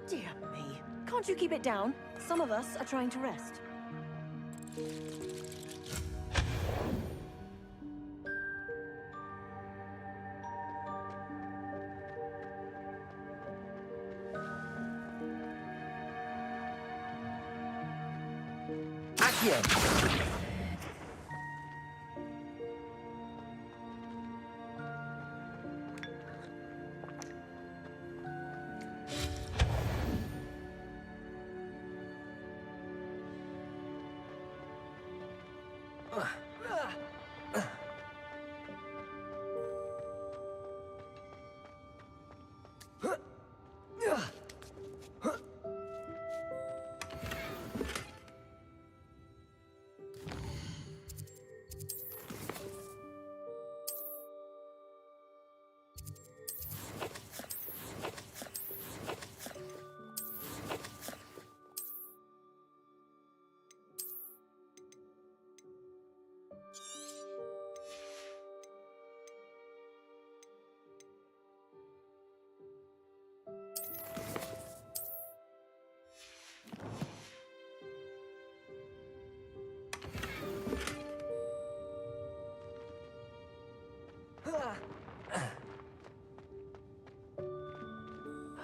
Dear me. Can't you keep it down? Some of us are trying to rest. Accio!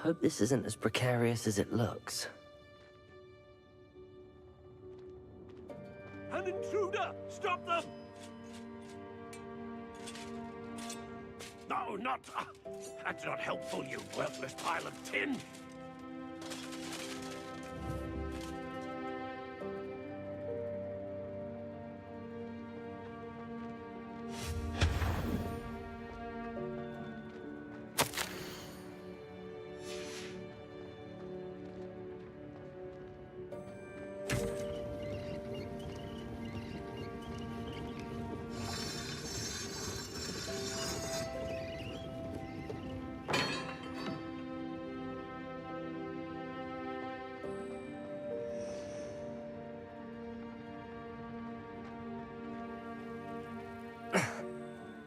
Hope this isn't as precarious as it looks. An intruder! Stop them! No, not... that's not helpful, you worthless pile of tin!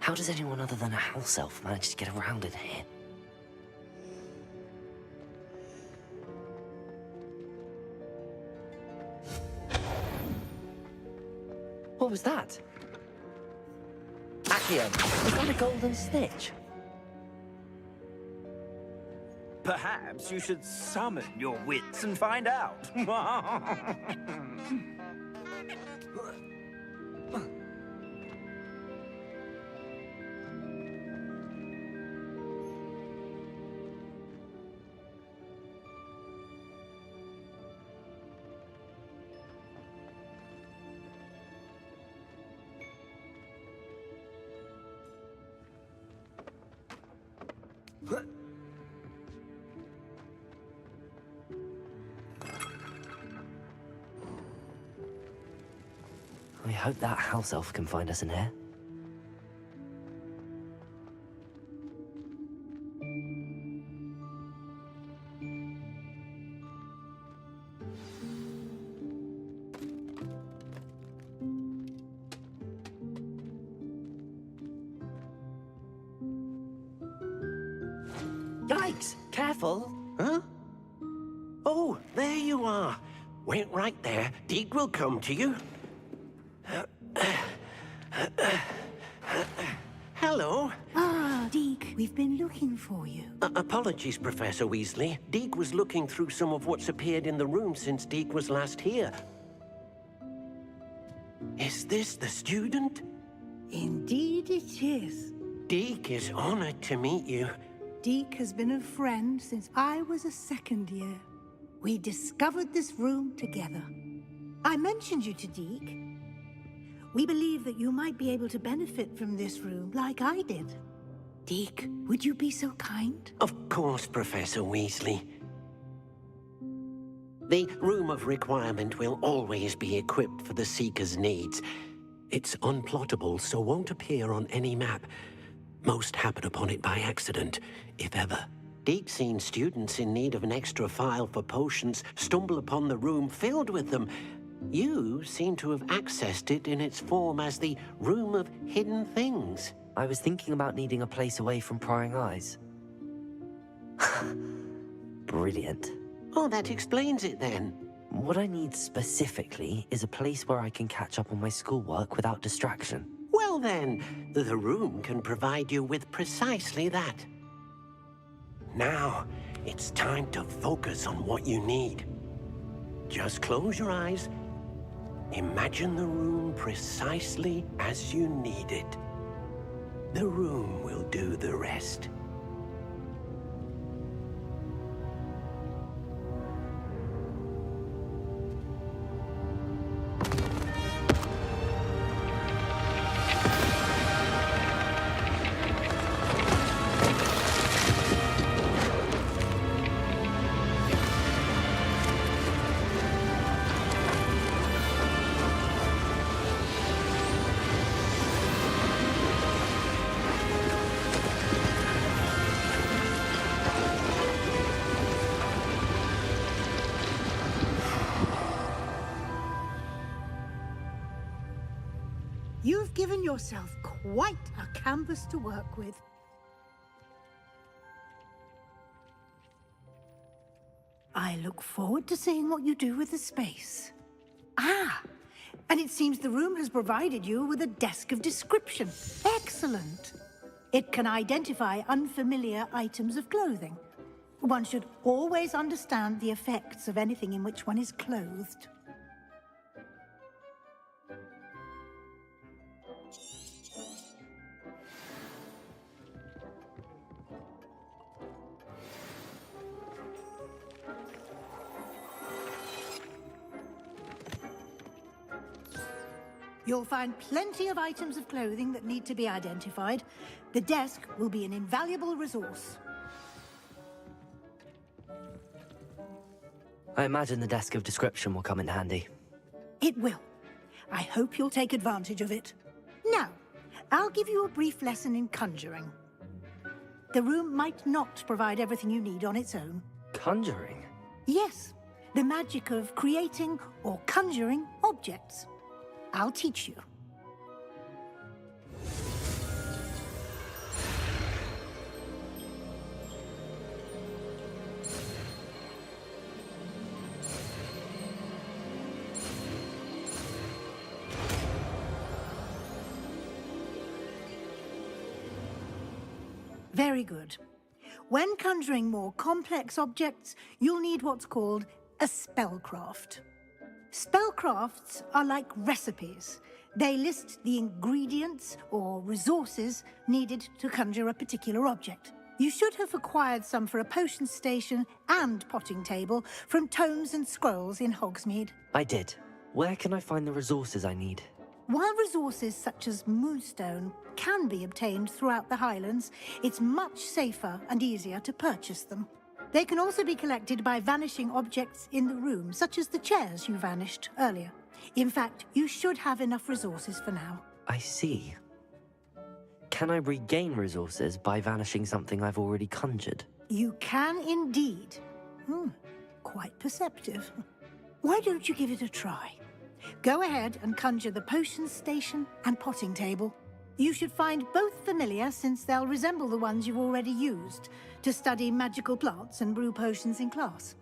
How does anyone other than a house elf manage to get around in here? What was that? Accio, is that a golden snitch? Perhaps you should summon your wits and find out. I hope that house elf can find us in here. Yikes! Careful! Huh? Oh, there you are. Wait right there. Deek will come to you. Hello. Ah, Deek, we've been looking for you. Apologies, Professor Weasley. Deek was looking through some of what's appeared in the room since Deek was last here. Is this the student? Indeed it is. Deek is honored to meet you. Deek has been a friend since I was a second year. We discovered this room together. I mentioned you to Deek. We believe that you might be able to benefit from this room like I did. Deek, would you be so kind? Of course, Professor Weasley. The Room of Requirement will always be equipped for the Seeker's needs. It's unplottable, so won't appear on any map. Most happen upon it by accident, if ever. Deek's seen students in need of an extra file for potions stumble upon the room filled with them. You seem to have accessed it in its form as the Room of Hidden Things. I was thinking about needing a place away from prying eyes. Brilliant. Oh, that explains it then. What I need specifically is a place where I can catch up on my schoolwork without distraction. Well then, the room can provide you with precisely that. Now, it's time to focus on what you need. Just close your eyes. Imagine the room precisely as you need it. The room will do the rest. You've given yourself quite a canvas to work with. I look forward to seeing what you do with the space. Ah, and it seems the room has provided you with a desk of description. Excellent. It can identify unfamiliar items of clothing. One should always understand the effects of anything in which one is clothed. You'll find plenty of items of clothing that need to be identified. The desk will be an invaluable resource. I imagine the desk of description will come in handy. It will. I hope you'll take advantage of it. Now, I'll give you a brief lesson in conjuring. The room might not provide everything you need on its own. Conjuring? Yes, the magic of creating or conjuring objects. I'll teach you. Very good. When conjuring more complex objects, you'll need what's called a spellcraft. Spellcrafts are like recipes. They list the ingredients or resources needed to conjure a particular object. You should have acquired some for a potion station and potting table from tomes and scrolls in Hogsmeade. I did. Where can I find the resources I need? While resources such as moonstone can be obtained throughout the Highlands, it's much safer and easier to purchase them. They can also be collected by vanishing objects in the room, such as the chairs you vanished earlier. In fact, you should have enough resources for now. I see. Can I regain resources by vanishing something I've already conjured? You can indeed. Quite perceptive. Why don't you give it a try? Go ahead and conjure the potion station and potting table. You should find both familiar, since they'll resemble the ones you've already used to study magical plants and brew potions in class.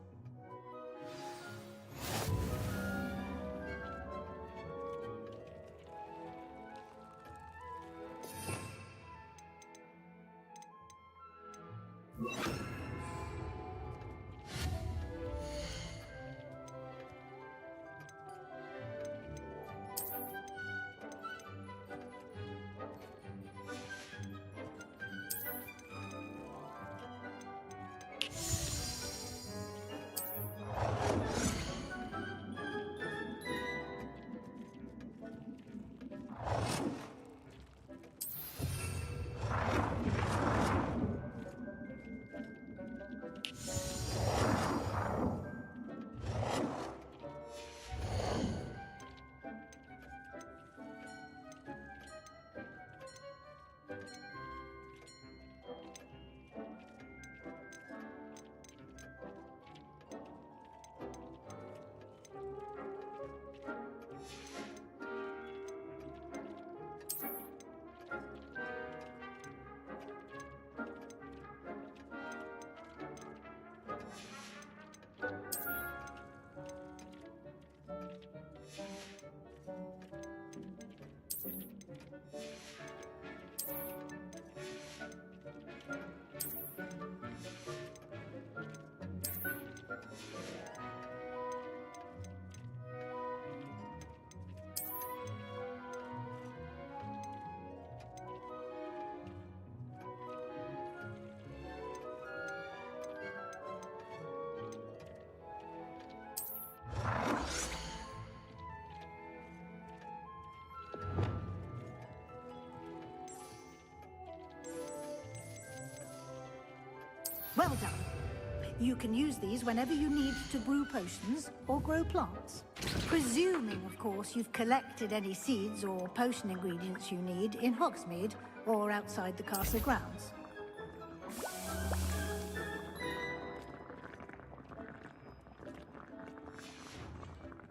Well done. You can use these whenever you need to brew potions or grow plants. Presuming, of course, you've collected any seeds or potion ingredients you need in Hogsmeade or outside the castle grounds.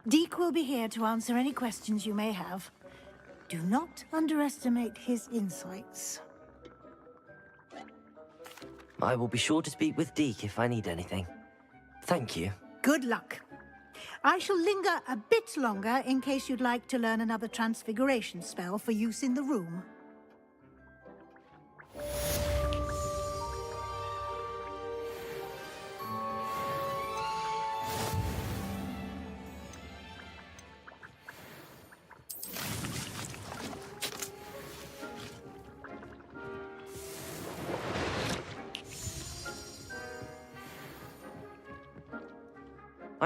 Deek will be here to answer any questions you may have. Do not underestimate his insights. I will be sure to speak with Deke if I need anything. Thank you. Good luck. I shall linger a bit longer in case you'd like to learn another transfiguration spell for use in the room.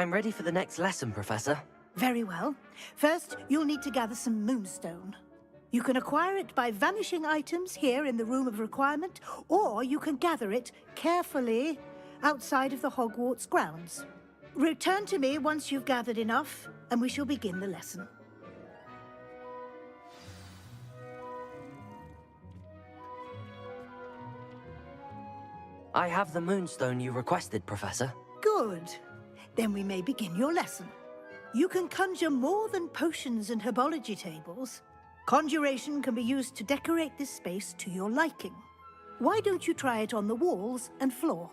I'm ready for the next lesson, Professor. Very well. First, you'll need to gather some moonstone. You can acquire it by vanishing items here in the Room of Requirement, or you can gather it carefully outside of the Hogwarts grounds. Return to me once you've gathered enough, and we shall begin the lesson. I have the moonstone you requested, Professor. Good. Then we may begin your lesson. You can conjure more than potions and herbology tables. Conjuration can be used to decorate this space to your liking. Why don't you try it on the walls and floor?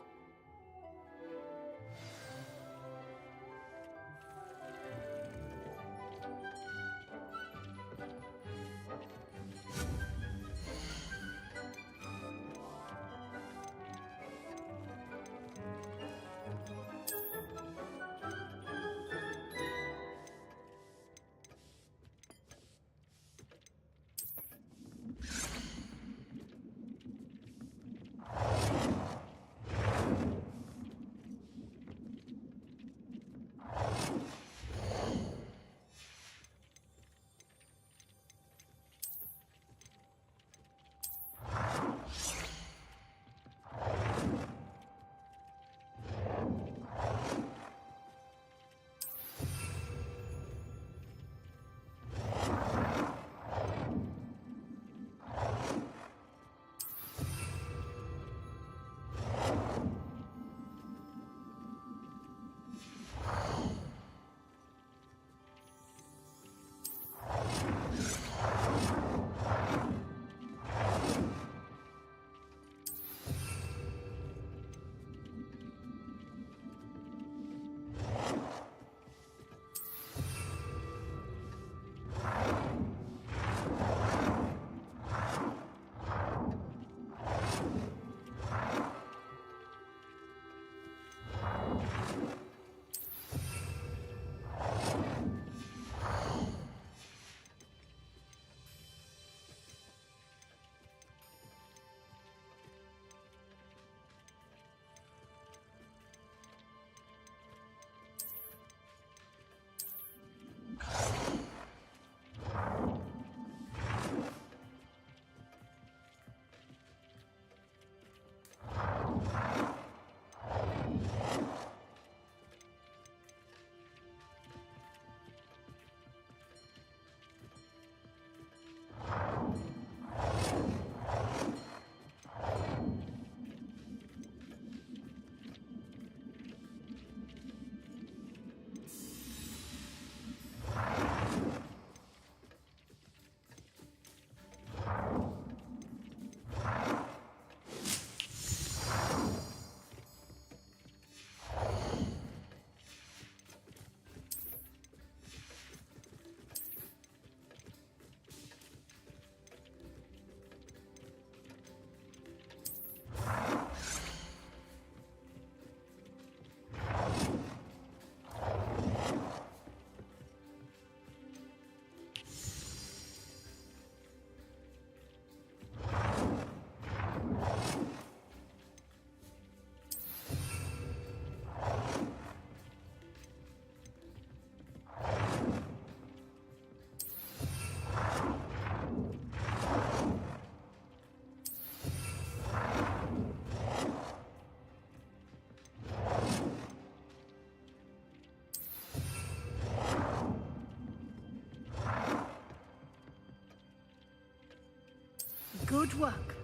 Good work.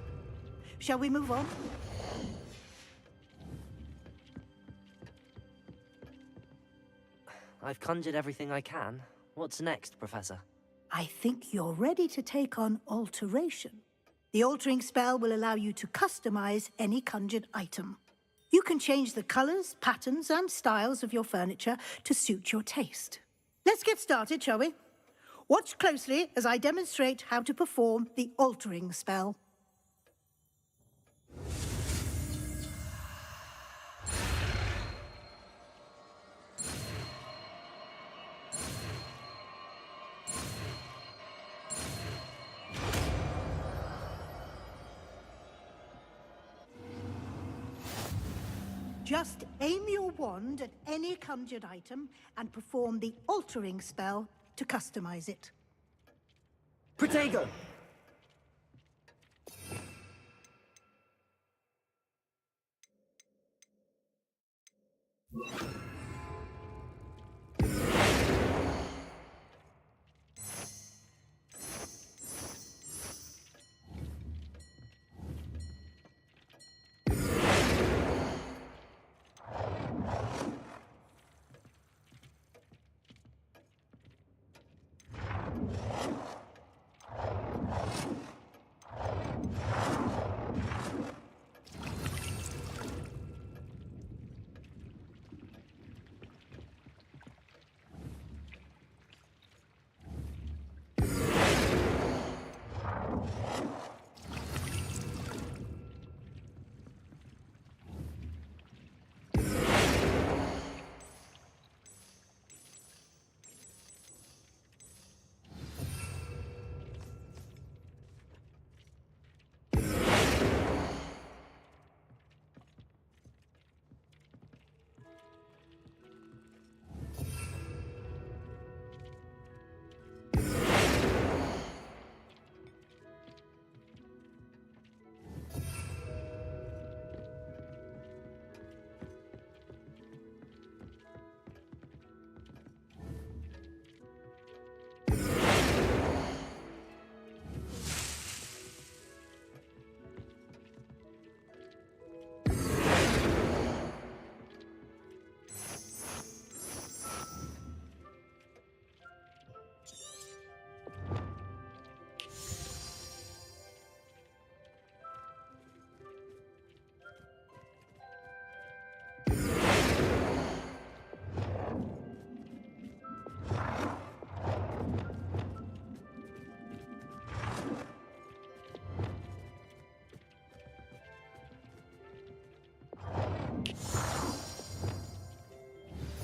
Shall we move on? I've conjured everything I can. What's next, Professor? I think you're ready to take on alteration. The altering spell will allow you to customize any conjured item. You can change the colors, patterns, and styles of your furniture to suit your taste. Let's get started, shall we? Watch closely as I demonstrate how to perform the altering spell. Just aim your wand at any conjured item and perform the altering spell to customize it. Protego!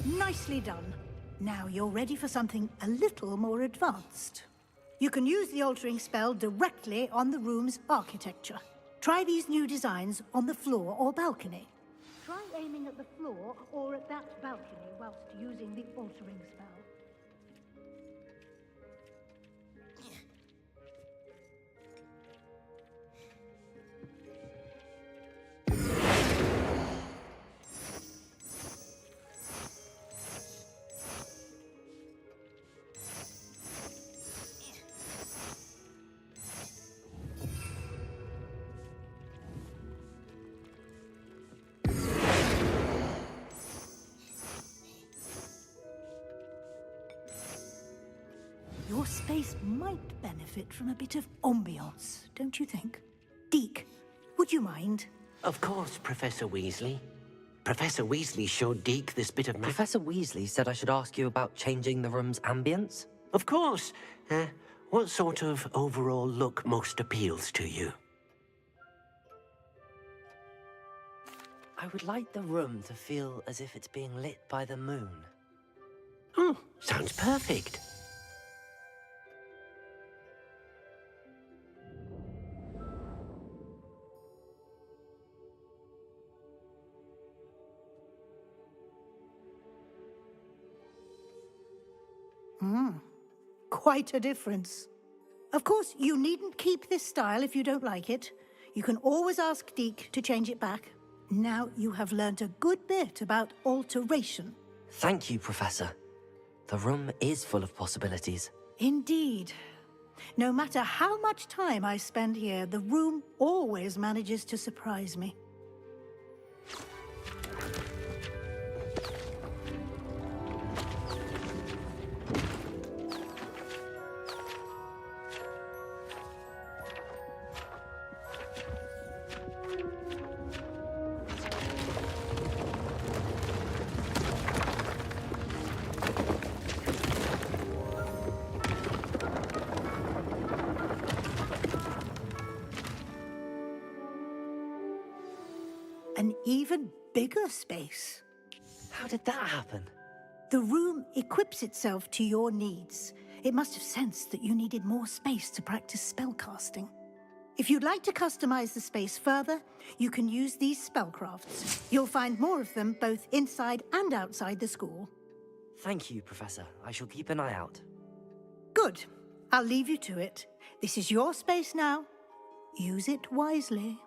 Nicely done. Now you're ready for something a little more advanced. You can use the altering spell directly on the room's architecture. Try these new designs on the floor or balcony. Try aiming at the floor or at that balcony whilst using the altering spell. Your space might benefit from a bit of ambiance, don't you think? Deke, would you mind? Of course, Professor Weasley. Professor Weasley showed Deke this bit of Professor Weasley said I should ask you about changing the room's ambience. Of course. What sort of overall look most appeals to you? I would like the room to feel as if it's being lit by the moon. Oh, sounds perfect. Quite a difference. Of course, you needn't keep this style if you don't like it. You can always ask Deke to change it back. Now you have learnt a good bit about alteration. Thank you, Professor. The room is full of possibilities. Indeed. No matter how much time I spend here, the room always manages to surprise me. An even bigger space. How did that happen? The room equips itself to your needs. It must have sensed that you needed more space to practice spellcasting. If you'd like to customize the space further, you can use these spellcrafts. You'll find more of them both inside and outside the school. Thank you, Professor. I shall keep an eye out. Good. I'll leave you to it. This is your space now. Use it wisely.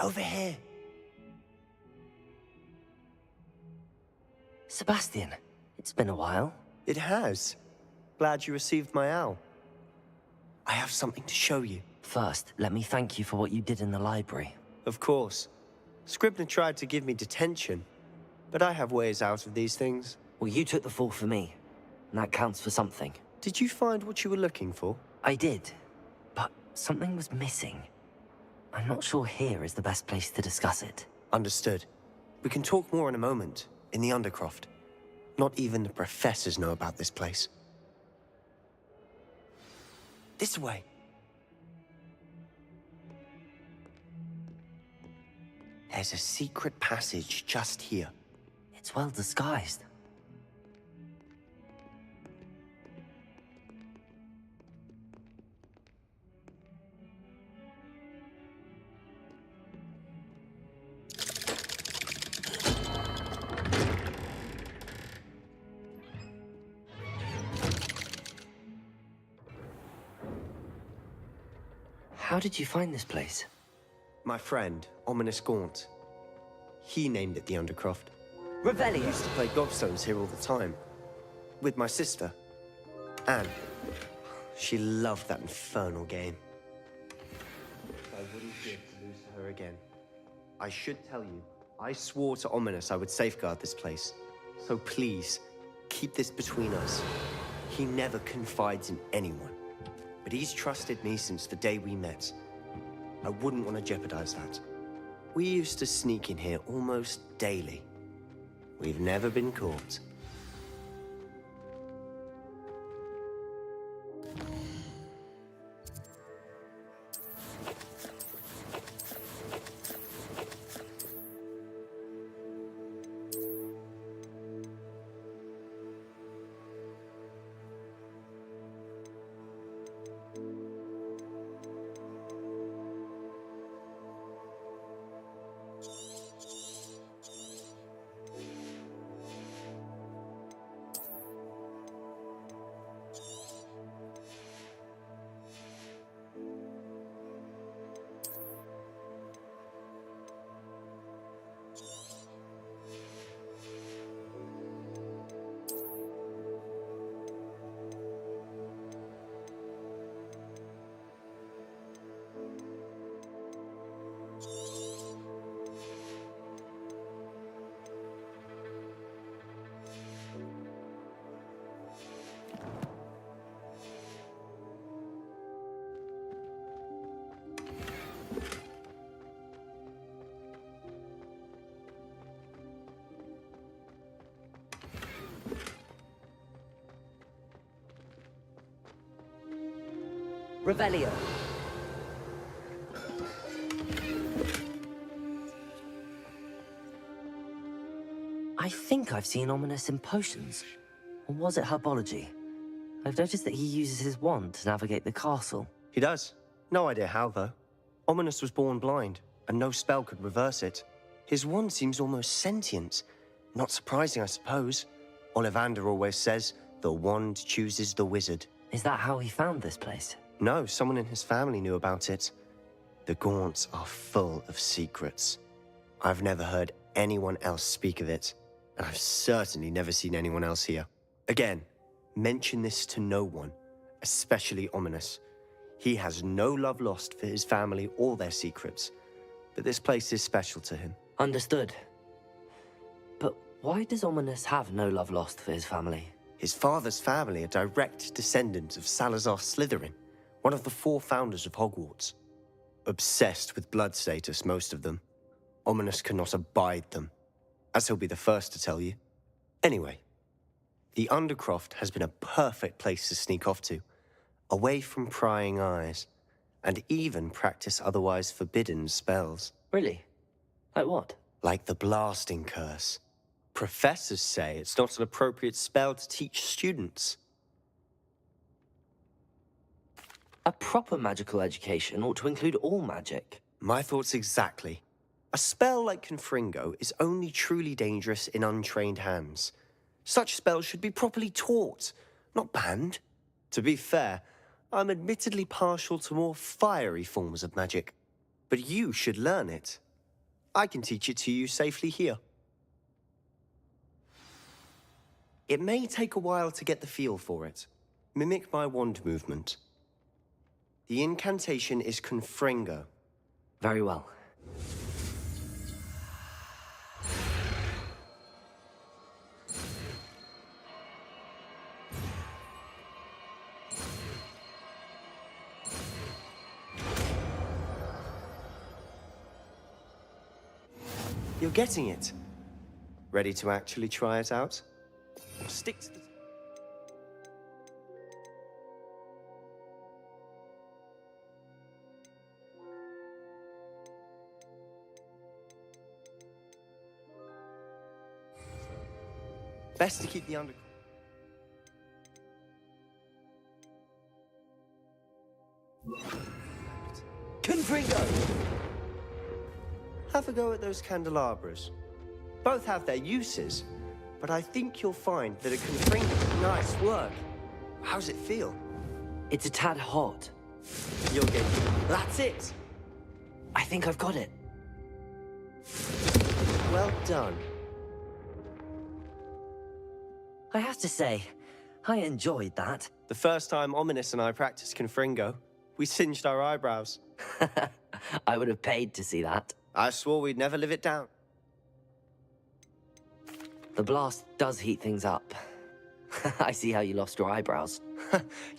Over here. Sebastian, it's been a while. It has. Glad you received my owl. I have something to show you. First, let me thank you for what you did in the library. Of course. Scribner tried to give me detention, but I have ways out of these things. Well, you took the fall for me, and that counts for something. Did you find what you were looking for? I did, but something was missing. I'm not sure here is the best place to discuss it. Understood. We can talk more in a moment, in the Undercroft. Not even the professors know about this place. This way. There's a secret passage just here. It's well disguised. How did you find this place? My friend, Ominous Gaunt. He named it the Undercroft. I Revelio! used to play gobstones here all the time. With my sister, Anne. She loved that infernal game. I wouldn't give to lose to her again. I should tell you, I swore to Ominous I would safeguard this place. So please, keep this between us. He never confides in anyone. But he's trusted me since the day we met. I wouldn't want to jeopardize that. We used to sneak in here almost daily. We've never been caught. Revelio. I think I've seen Ominous in potions. Or was it herbology? I've noticed that he uses his wand to navigate the castle. He does. No idea how, though. Ominous was born blind, and no spell could reverse it. His wand seems almost sentient. Not surprising, I suppose. Ollivander always says, the wand chooses the wizard. Is that how he found this place? No, someone in his family knew about it. The Gaunts are full of secrets. I've never heard anyone else speak of it, and I've certainly never seen anyone else here. Again, mention this to no one, especially Ominous. He has no love lost for his family or their secrets, but this place is special to him. Understood. But why does Ominous have no love lost for his family? His father's family are direct descendants of Salazar Slytherin, one of the 4 founders of Hogwarts. Obsessed with blood status, most of them. Ominous cannot abide them, as he'll be the first to tell you. Anyway, the Undercroft has been a perfect place to sneak off to, away from prying eyes, and even practice otherwise forbidden spells. Really? Like what? Like the blasting curse. Professors say it's not an appropriate spell to teach students. A proper magical education ought to include all magic. My thoughts exactly. A spell like Confringo is only truly dangerous in untrained hands. Such spells should be properly taught, not banned. To be fair, I'm admittedly partial to more fiery forms of magic. But you should learn it. I can teach it to you safely here. It may take a while to get the feel for it. Mimic my wand movement. The incantation is Confringo. Very well. You're getting it. Ready to actually try it out? Stick to the... Best to keep the under... Confringo! Have a go at those candelabras. Both have their uses, but I think you'll find that a Confringo... Nice work. How's it feel? It's a tad hot. You'll get... That's it! I think I've got it. Well done. I have to say, I enjoyed that. The first time Ominous and I practiced Confringo, we singed our eyebrows. I would have paid to see that. I swore we'd never live it down. The blast does heat things up. I see how you lost your eyebrows.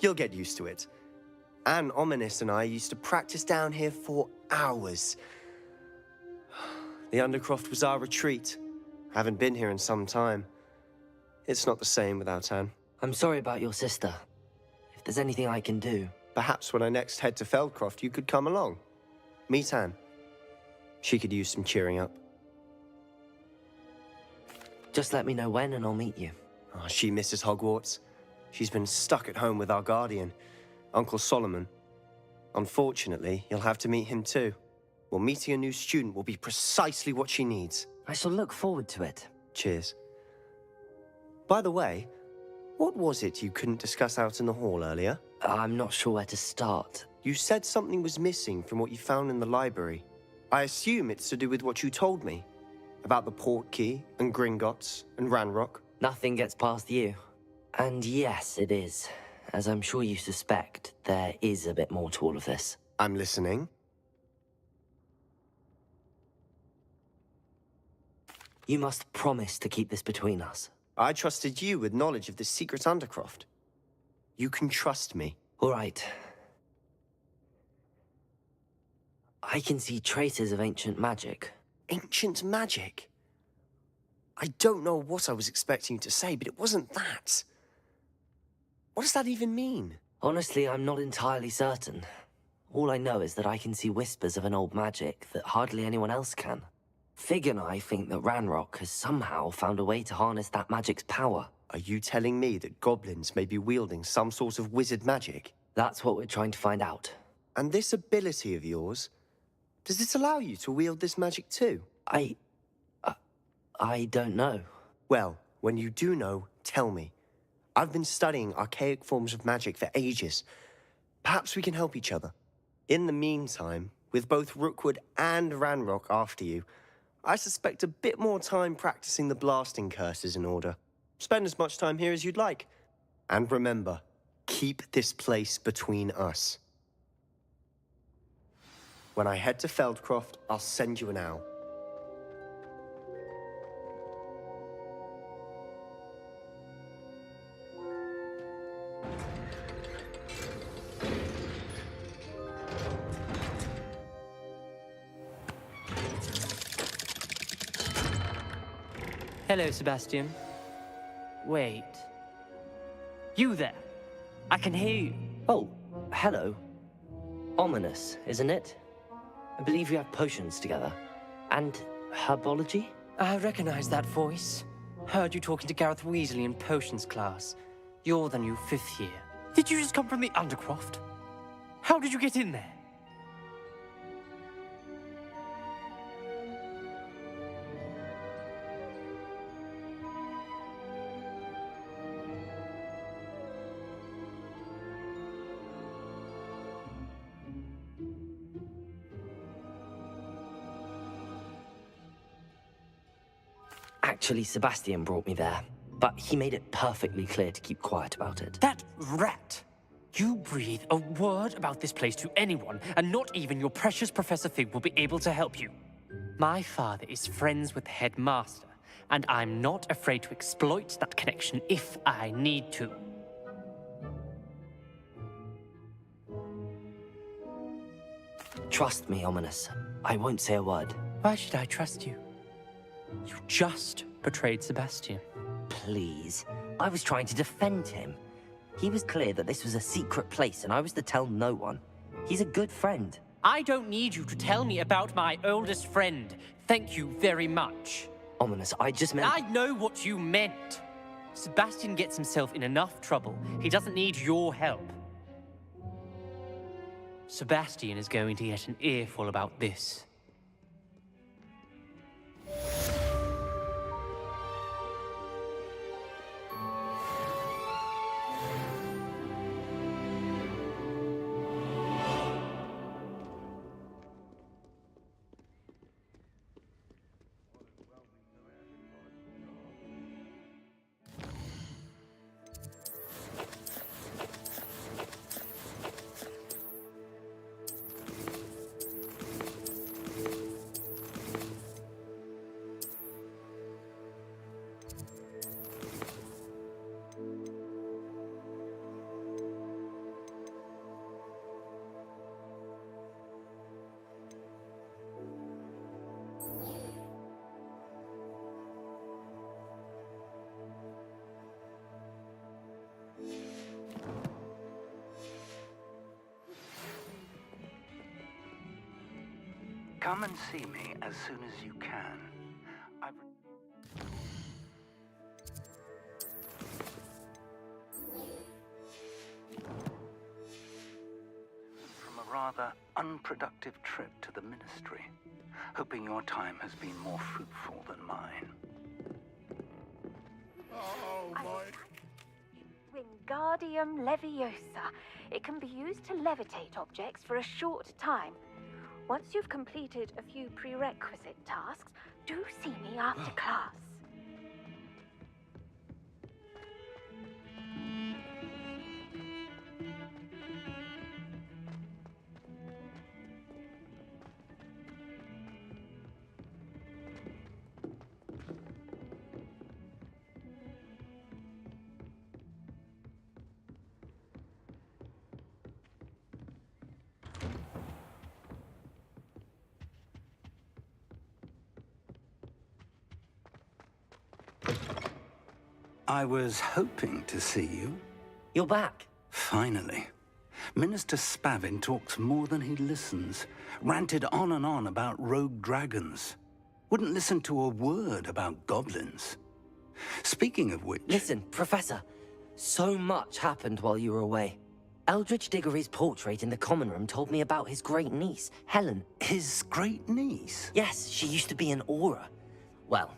You'll get used to it. Anne, Ominous and I used to practice down here for hours. The Undercroft was our retreat. Haven't been here in some time. It's not the same without Anne. I'm sorry about your sister. If there's anything I can do... Perhaps when I next head to Feldcroft, you could come along. Meet Anne. She could use some cheering up. Just let me know when and I'll meet you. Oh, she misses Hogwarts. She's been stuck at home with our guardian, Uncle Solomon. Unfortunately, you'll have to meet him too. Well, meeting a new student will be precisely what she needs. I shall look forward to it. Cheers. By the way, what was it you couldn't discuss out in the hall earlier? I'm not sure where to start. You said something was missing from what you found in the library. I assume it's to do with what you told me. About the Portkey, and Gringotts, and Ranrock. Nothing gets past you. And yes, it is. As I'm sure you suspect, there is a bit more to all of this. I'm listening. You must promise to keep this between us. I trusted you with knowledge of the secret Undercroft. You can trust me. All right. I can see traces of ancient magic. Ancient magic? I don't know what I was expecting you to say, but it wasn't that. What does that even mean? Honestly, I'm not entirely certain. All I know is that I can see whispers of an old magic that hardly anyone else can. Fig and I think that Ranrock has somehow found a way to harness that magic's power. Are you telling me that goblins may be wielding some sort of wizard magic? That's what we're trying to find out. And this ability of yours, does it allow you to wield this magic too? I don't know. Well, when you do know, tell me. I've been studying archaic forms of magic for ages. Perhaps we can help each other. In the meantime, with both Rookwood and Ranrock after you, I suspect a bit more time practicing the blasting curse is in order. Spend as much time here as you'd like. And remember, keep this place between us. When I head to Feldcroft, I'll send you an owl. Hello, Sebastian. Wait. You there? I can hear you. Oh, hello. Ominous, isn't it? I believe we have potions together. And herbology? I recognize that voice. Heard you talking to Gareth Weasley in potions class. You're the new 5th year. Did you just come from the Undercroft? How did you get in there? Actually, Sebastian brought me there, but he made it perfectly clear to keep quiet about it. That rat! You breathe a word about this place to anyone, and not even your precious Professor Fig will be able to help you. My father is friends with the headmaster, and I'm not afraid to exploit that connection if I need to. Trust me, Ominous. I won't say a word. Why should I trust you? You just betrayed Sebastian. Please. I was trying to defend him. He was clear that this was a secret place and I was to tell no one. He's a good friend. I don't need you to tell me about my oldest friend. Thank you very much. Ominous, I just meant... I know what you meant. Sebastian gets himself in enough trouble. He doesn't need your help. Sebastian is going to get an earful about this. Come and see me as soon as you can. From a rather unproductive trip to the Ministry, hoping your time has been more fruitful than mine. Oh, my... Wingardium Leviosa. It can be used to levitate objects for a short time. Once you've completed a few prerequisite tasks, do see me after class. I was hoping to see you. You're back. Finally. Minister Spavin talks more than he listens. Ranted on and on about rogue dragons. Wouldn't listen to a word about goblins. Speaking of which... Listen, Professor. So much happened while you were away. Eldridge Diggory's portrait in the common room told me about his great niece, Helen. His great niece? Yes, she used to be an Auror. Well,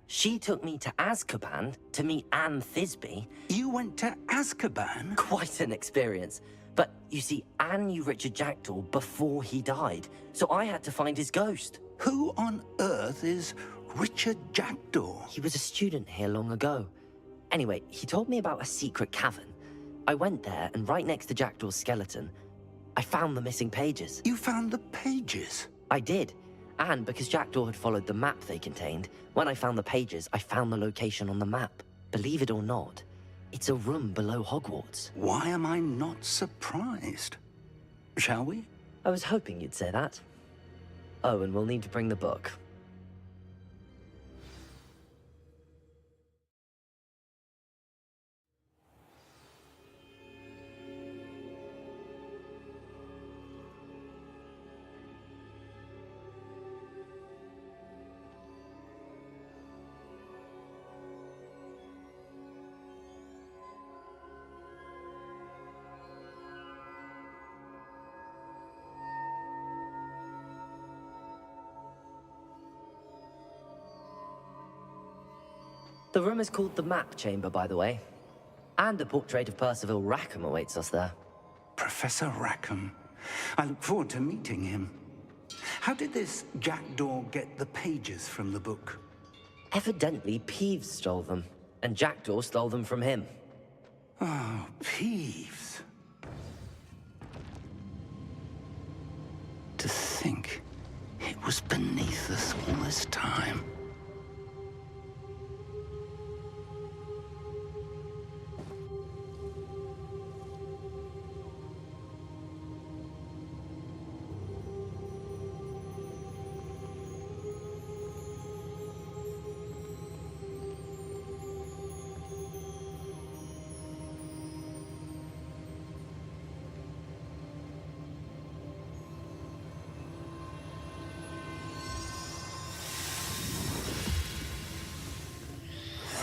she took me to Azkaban to meet Anne Thisbe. You went to Azkaban? Quite an experience. But, you see, Anne knew Richard Jackdaw before he died, so I had to find his ghost. Who on earth is Richard Jackdaw? He was a student here long ago. Anyway, he told me about a secret cavern. I went there, and right next to Jackdaw's skeleton, I found the missing pages. You found the pages? I did. And because Jackdaw had followed the map they contained, when I found the pages, I found the location on the map. Believe it or not, it's a room below Hogwarts. Why am I not surprised? Shall we? I was hoping you'd say that. Oh, and we'll need to bring the book. The room is called the Map Chamber, by the way. And a portrait of Percival Rackham awaits us there. Professor Rackham. I look forward to meeting him. How did this Jackdaw get the pages from the book? Evidently, Peeves stole them, and Jackdaw stole them from him. Oh, Peeves. To think it was beneath us all this time.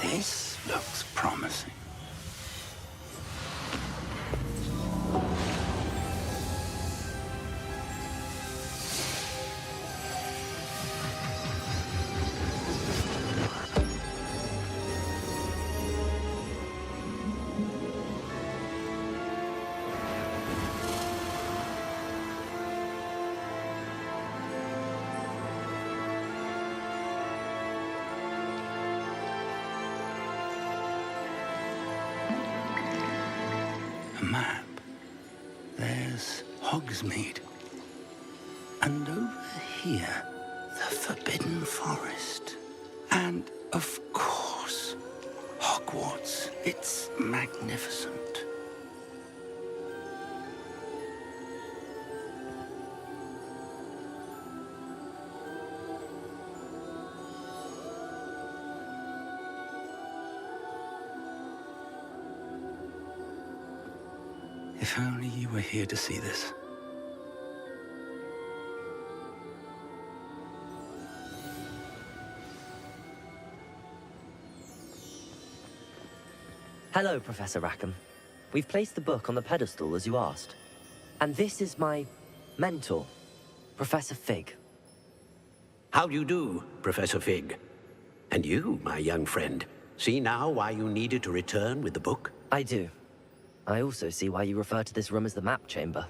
This looks promising. Map. There's Hogsmeade. And over here, the Forbidden Forest. And, of course, Hogwarts. It's magnificent. If only you were here to see this. Hello, Professor Rackham. We've placed the book on the pedestal, as you asked. And this is my mentor, Professor Fig. How do you do, Professor Fig? And you, my young friend, see now why you needed to return with the book? I do. I also see why you refer to this room as the Map Chamber.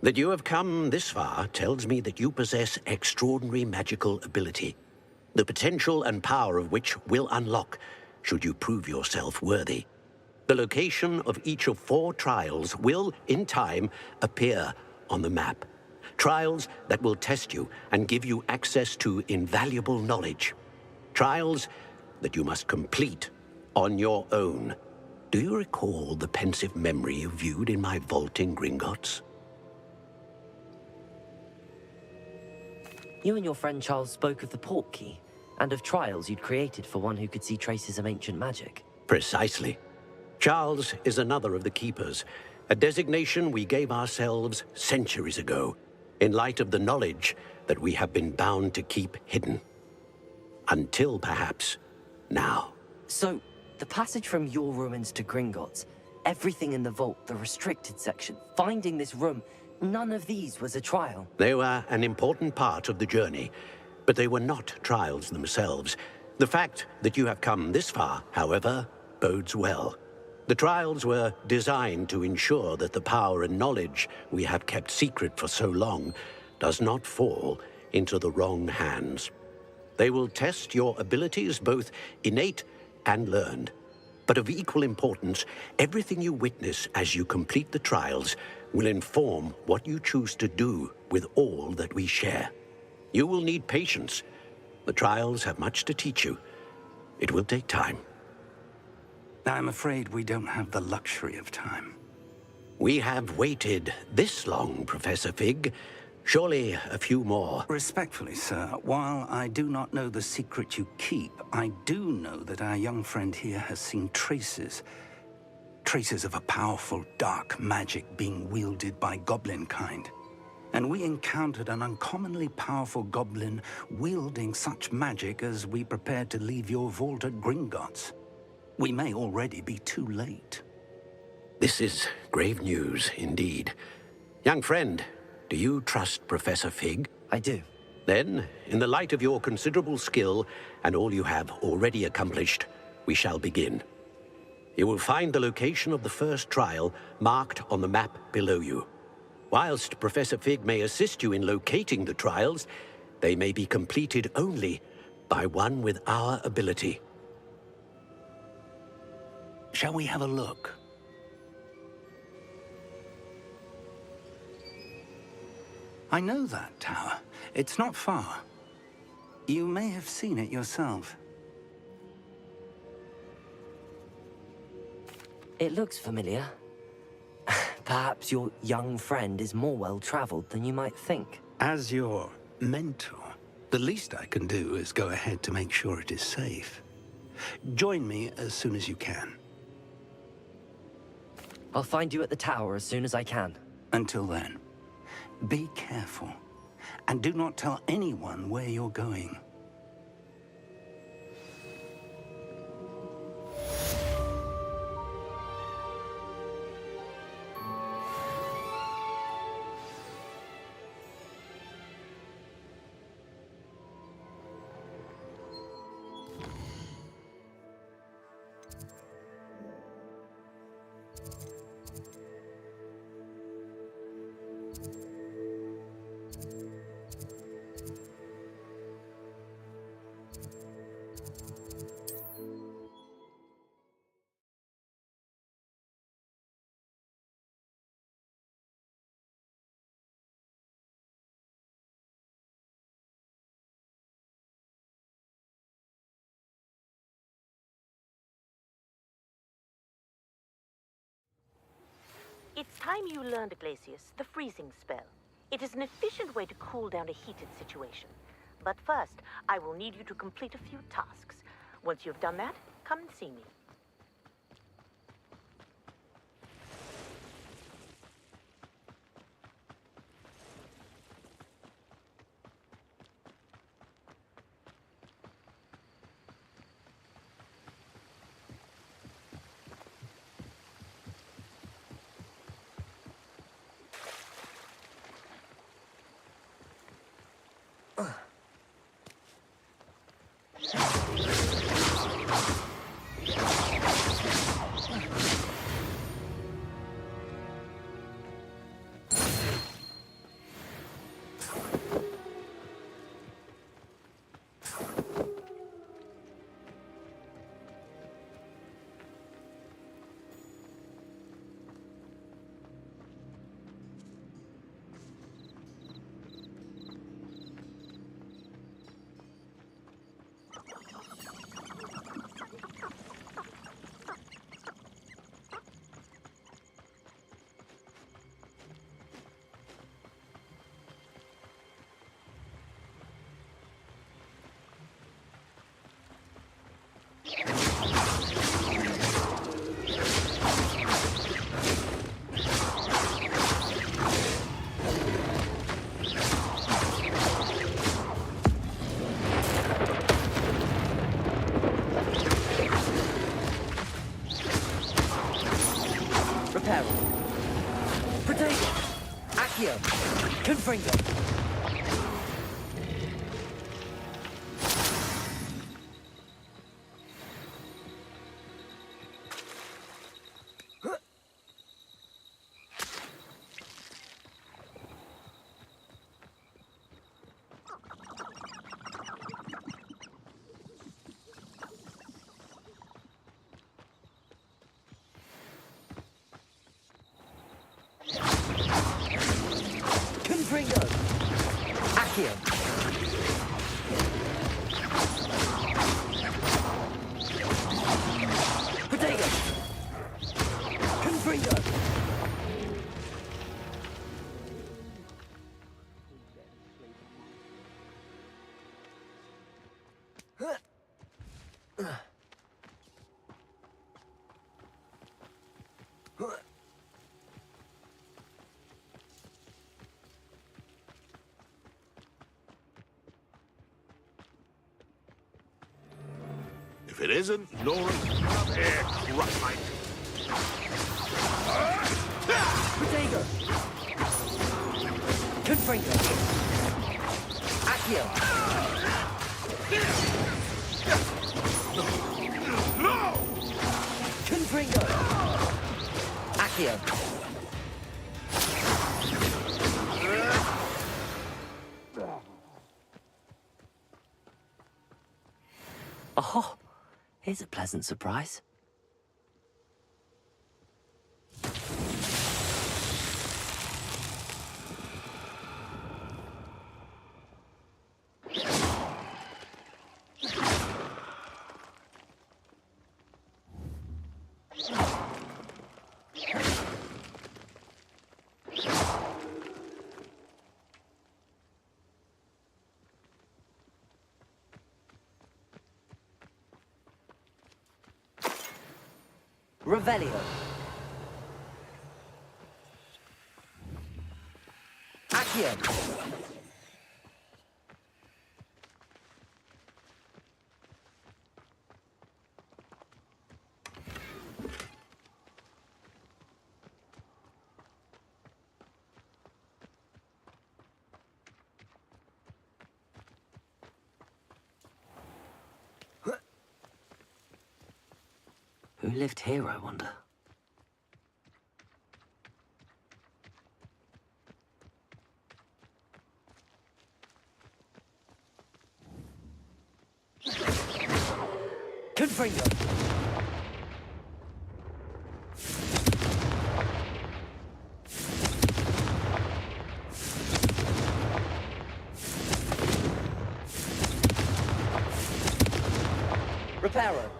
That you have come this far tells me that you possess extraordinary magical ability, the potential and power of which will unlock should you prove yourself worthy. The location of each of 4 trials will, in time, appear on the map. Trials that will test you and give you access to invaluable knowledge. Trials that you must complete on your own. Do you recall the pensive memory you viewed in my vault in Gringotts? You and your friend Charles spoke of the Portkey, and of trials you'd created for one who could see traces of ancient magic. Precisely. Charles is another of the Keepers, a designation we gave ourselves centuries ago, in light of the knowledge that we have been bound to keep hidden. Until, perhaps, now. So, the passage from your ruins to Gringotts, everything in the vault, the restricted section, finding this room, none of these was a trial. They were an important part of the journey, but they were not trials themselves. The fact that you have come this far, however, bodes well. The trials were designed to ensure that the power and knowledge we have kept secret for so long does not fall into the wrong hands. They will test your abilities, both innate and learned. But of equal importance, everything you witness as you complete the trials will inform what you choose to do with all that we share. You will need patience. The trials have much to teach you. It will take time. I'm afraid we don't have the luxury of time. We have waited this long, Professor Fig. Surely a few more. Respectfully, sir, while I do not know the secret you keep, I do know that our young friend here has seen traces of a powerful dark magic being wielded by goblin kind. And we encountered an uncommonly powerful goblin wielding such magic as we prepared to leave your vault at Gringotts. We may already be too late. This is grave news, indeed. Young friend, do you trust Professor Fig? I do. Then, in the light of your considerable skill and all you have already accomplished, we shall begin. You will find the location of the first trial marked on the map below you. Whilst Professor Fig may assist you in locating the trials, they may be completed only by one with our ability. Shall we have a look? I know that tower. It's not far. You may have seen it yourself. It looks familiar. Perhaps your young friend is more well-traveled than you might think. As your mentor, the least I can do is go ahead to make sure it is safe. Join me as soon as you can. I'll find you at the tower as soon as I can. Until then, be careful, and do not tell anyone where you're going. It's time you learned, Glacius, the freezing spell. It is an efficient way to cool down a heated situation. But first, I will need you to complete a few tasks. Once you've done that, come and see me. Repair. Potato. Accio. Confringo. Confringo. Accio. Potato. Confringo. If it isn't, Nora, come here, Rutmite. Potato. Confringo. Accio. No! Confringo. Accio. Oh, here's a pleasant surprise. Revelio. Accio. Who lived here, I wonder? Confringo. Reparo.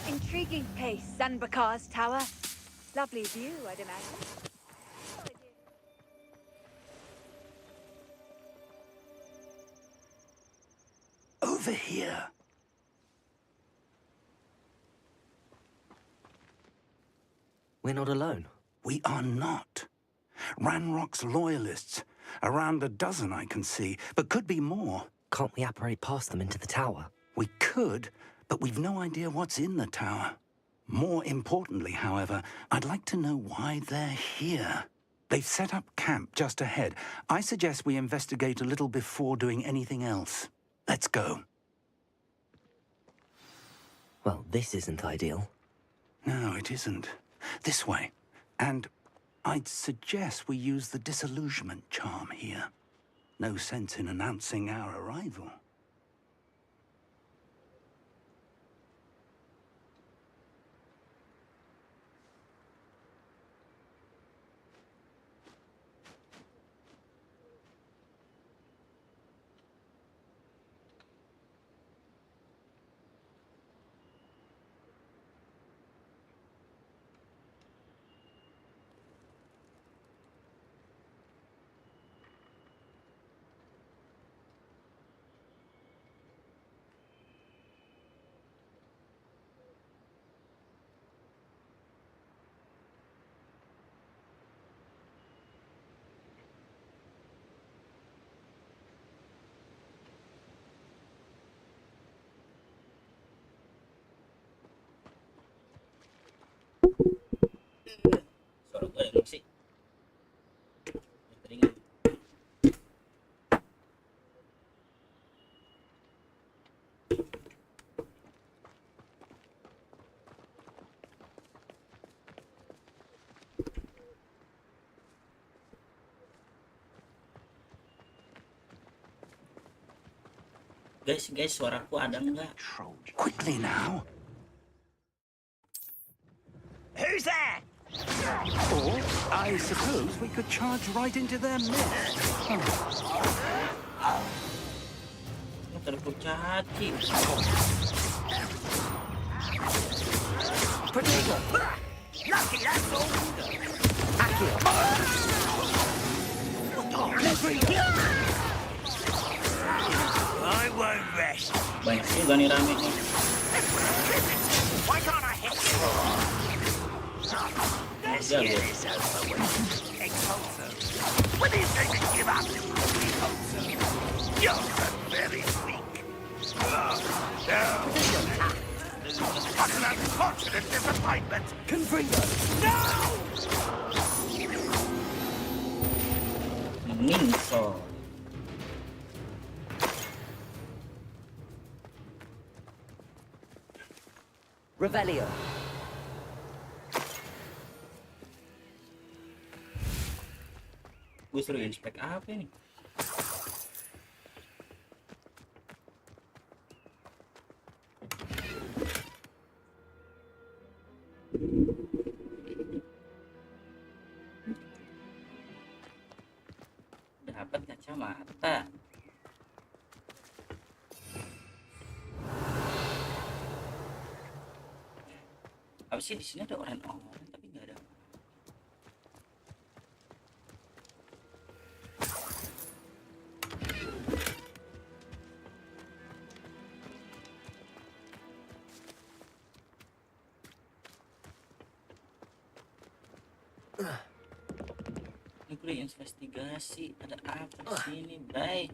Intriguing place, Zanbakar's tower. Lovely view, I'd imagine. Over here. We're not alone. We are not. Ranrock's loyalists. Around a dozen I can see, but could be more. Can't we apparate past them into the tower? We could, but we've no idea what's in the tower. More importantly, however, I'd like to know why they're here. They've set up camp just ahead. I suggest we investigate a little before doing anything else. Let's go. Well, this isn't ideal. No, it isn't. This way. And I'd suggest we use the disillusionment charm here. No sense in announcing our arrival. Suara gue ada musik. Teringat. Guys, suaraku ada enggak? Quickly now. Who's there? Or, I suppose we could charge right into their midst. Terkucati. Potato. Lucky that's all. Akio. I won't rest. Banyak juga nih rame nih. Why can't I hit you? Let's get this over with. Expulso. When do you think to give up? Expulso. You're very weak. No. What an unfortunate disappointment. Confringo. No! Meningso. Revelio. Gue suruh inspek apa ini? Dapat kacamata. Apa sih di sini ada orang-orang tapi nggak ada. Ini gue investigasi ada apa di sini, Bray?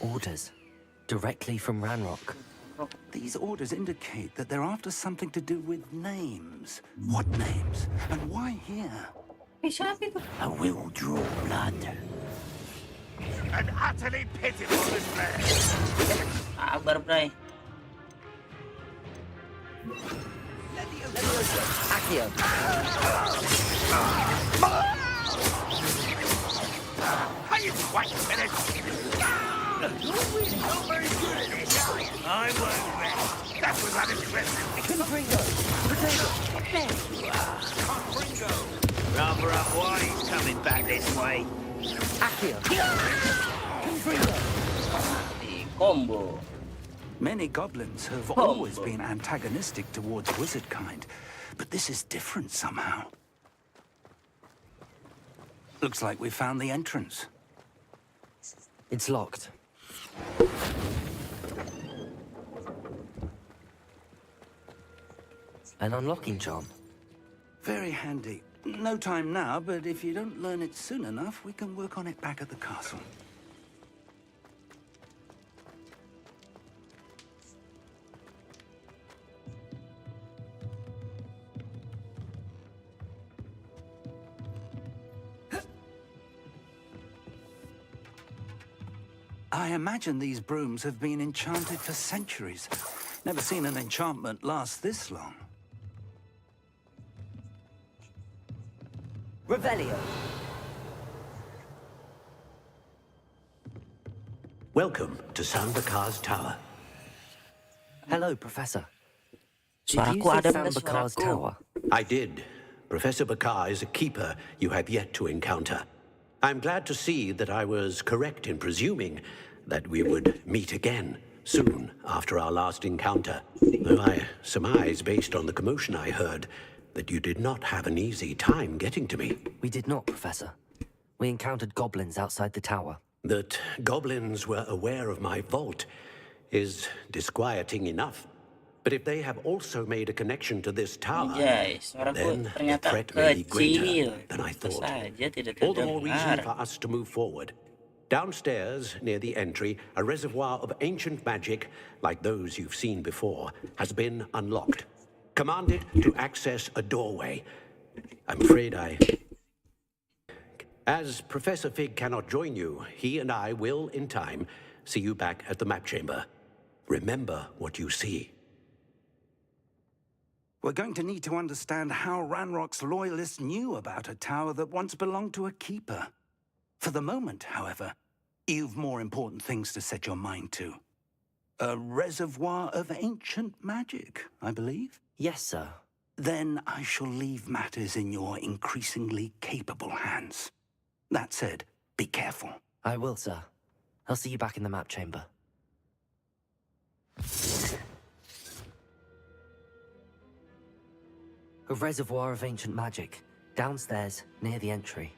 Orders. Directly from Ranrock. These orders indicate that they're after something to do with names. What names? And why here? I will draw blood. An utterly pitiful display. Sabar, Bray. Akio. Are you quite finished? Not very good at this. I won't rest. That was unimpressive. Confringo. Potato. There you are. Confringo. Rather up why he's coming back this way. Akio. Confringo. Combo. Many goblins have always been antagonistic towards wizard kind, but this is different somehow. Looks like we found the entrance. It's locked. An unlocking charm. Very handy. No time now, but if you don't learn it soon enough, we can work on it back at the castle. I imagine these brooms have been enchanted for centuries. Never seen an enchantment last this long. Revelio. Welcome to Sanbakar's Tower. Hello, Professor. Did Suaraku you say ada nggak Sambakar's suaraku? Tower? I did. Professor Bakar is a keeper you have yet to encounter. I'm glad to see that I was correct in presuming that we would meet again soon after our last encounter. Though I surmise, based on the commotion I heard, that you did not have an easy time getting to me. We did not, Professor. We encountered goblins outside the tower. That goblins were aware of my vault is disquieting enough. But if they have also made a connection to this tower, Anjay, suaraku then the ternyata threat may be greater kecil. than I Tentu thought. saja tidak All the more reason for terdengar. us to move forward. Downstairs, near the entry, a reservoir of ancient magic, like those you've seen before, has been unlocked. Command it to access a doorway. I'm afraid As Professor Fig cannot join you, he and I will, in time, see you back at the map chamber. Remember what you see. We're going to need to understand how Ranrock's loyalists knew about a tower that once belonged to a keeper. For the moment, however, you've more important things to set your mind to. A reservoir of ancient magic, I believe? Yes, sir. Then I shall leave matters in your increasingly capable hands. That said, be careful. I will, sir. I'll see you back in the map chamber. A reservoir of ancient magic, downstairs, near the entry.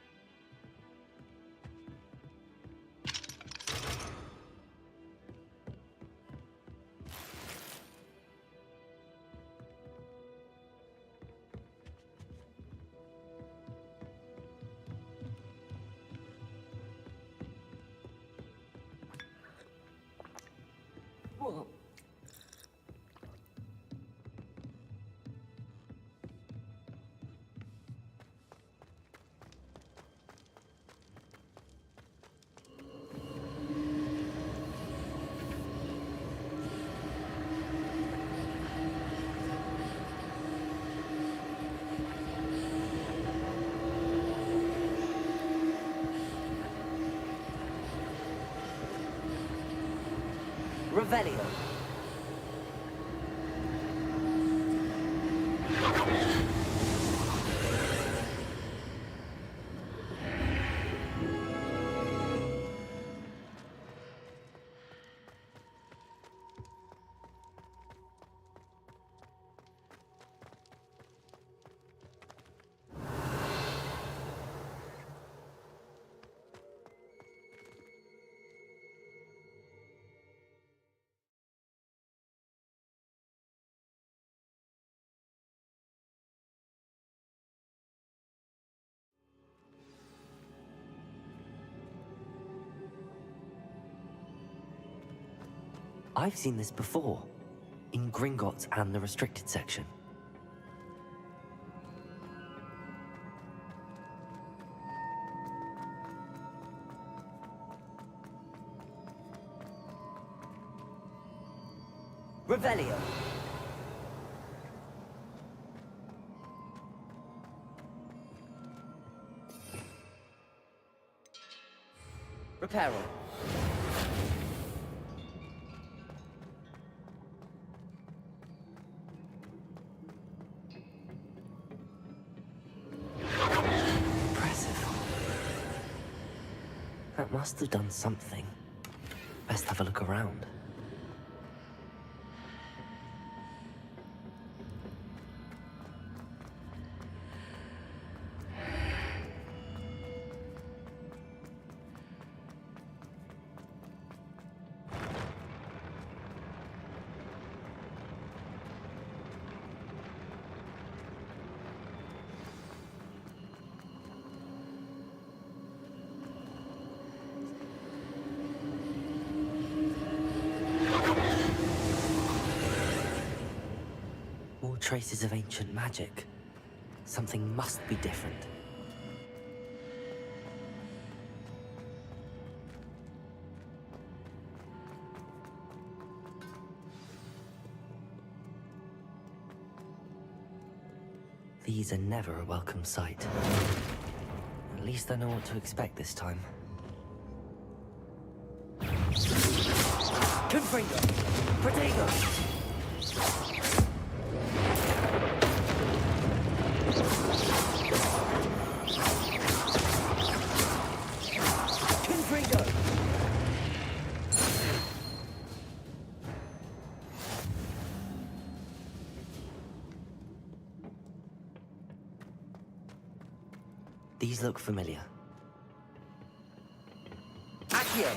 Whoa. Revelio. I've seen this before, in Gringotts and the restricted section. Revelio. Reparo. That must have done something. Best have a look around. More traces of ancient magic. Something must be different. These are never a welcome sight. At least I know what to expect this time. Confringo! Protego! Confringo! These look familiar. Accio!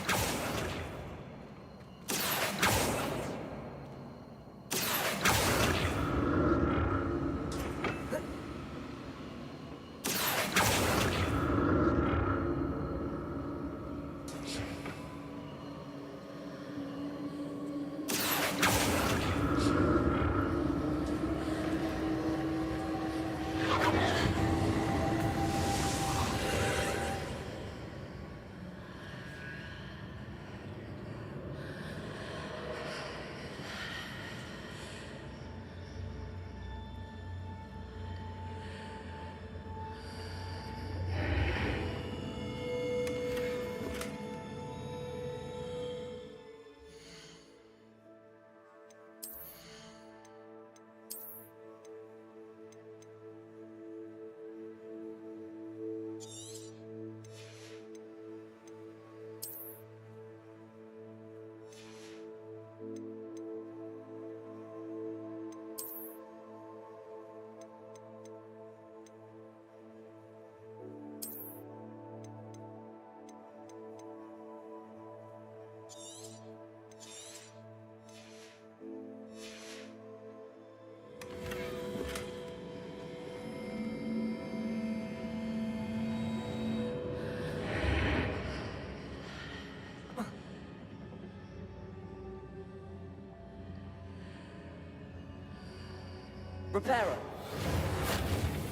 Reparo!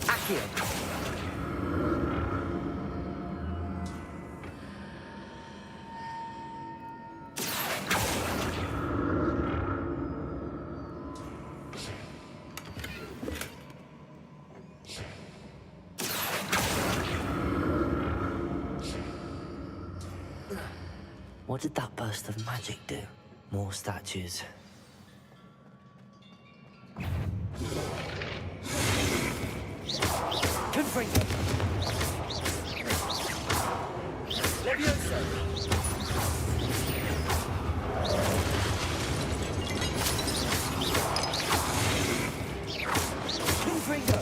Accio! What did that burst of magic do? More statues. Confringo! Levioso! Confringo!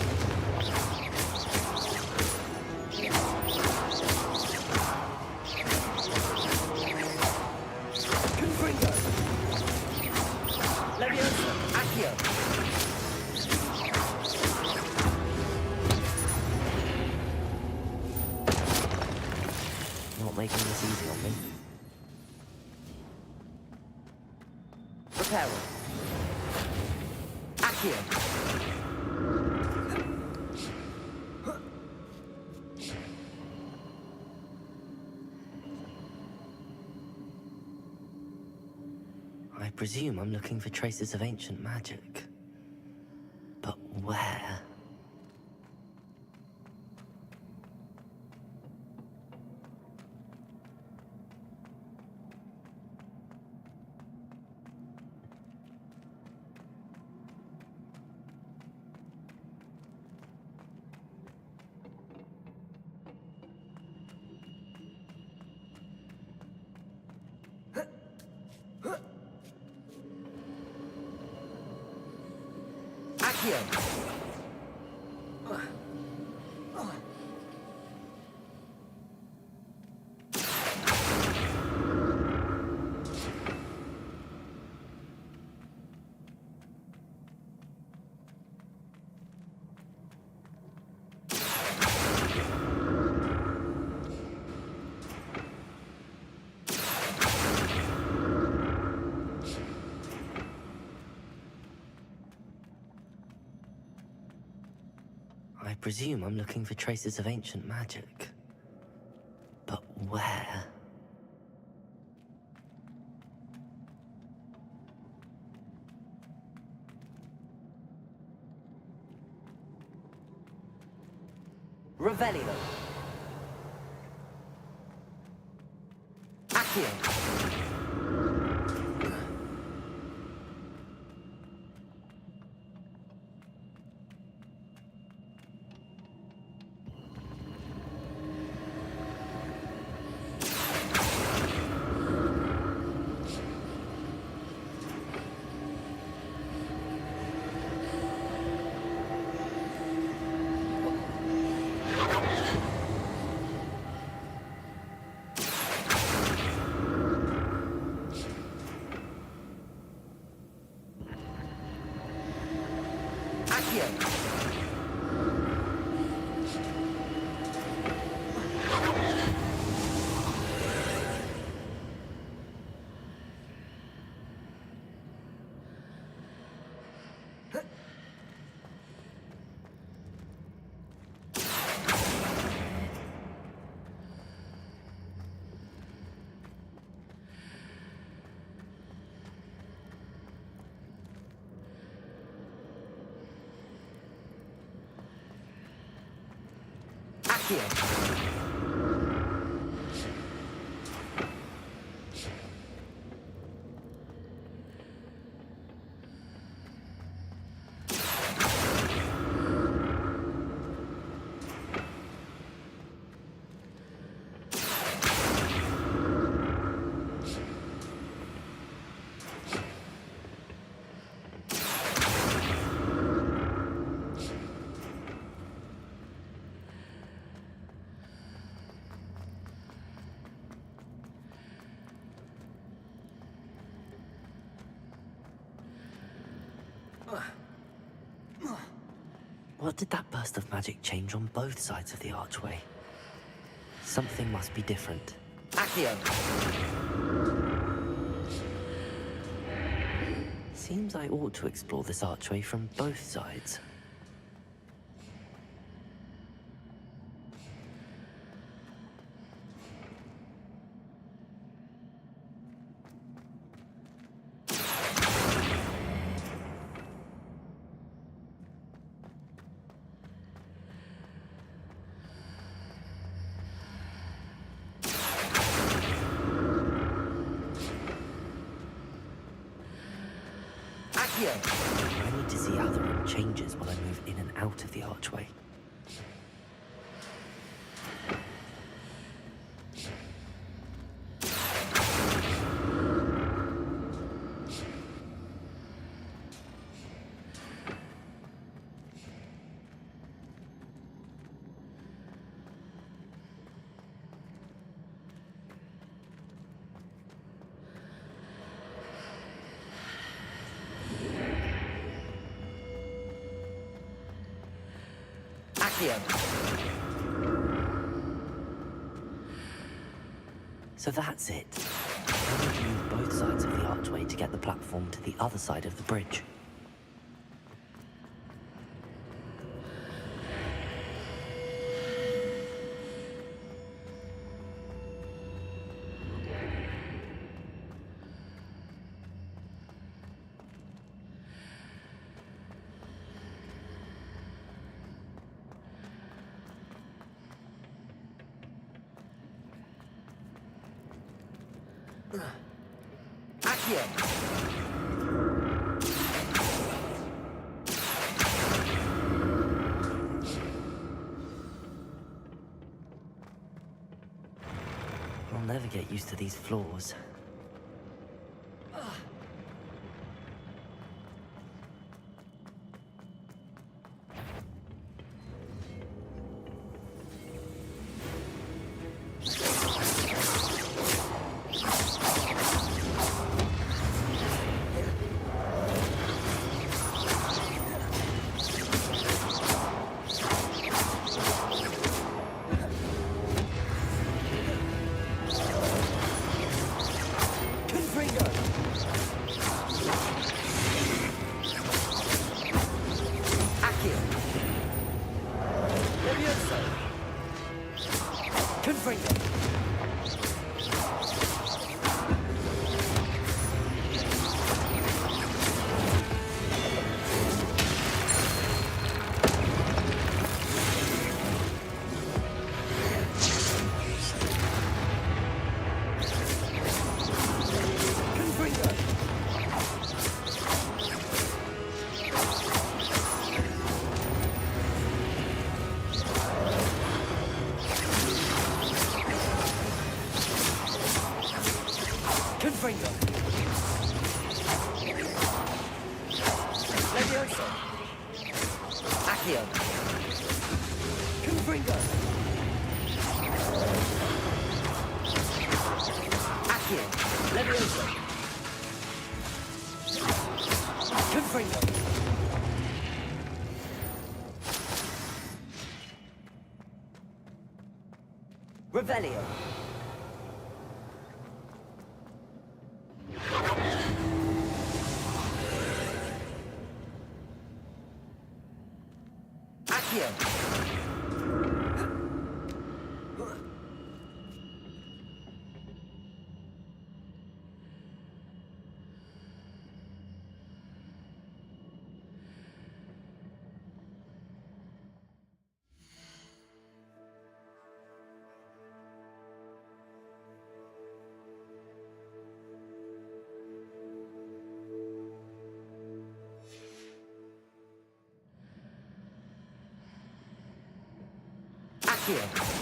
Confringo! Levioso! Accio! Not making this easy on me. Reparo! Accio! I presume I'm looking for traces of ancient magic. But where? Accio! I presume I'm looking for traces of ancient magic. But where? Revelio. Accio. What did that burst of magic change on both sides of the archway? Something must be different. Accio! Seems I ought to explore this archway from both sides. I need to see how the room changes when I move in and out of the archway. So that's it. I need to move both sides of the archway to get the platform to the other side of the bridge. I'll never get used to these floors. Confringo. Levioso. Accio. Confringo. Accio. Levioso. Confringo. Revelio. Accio. Accio.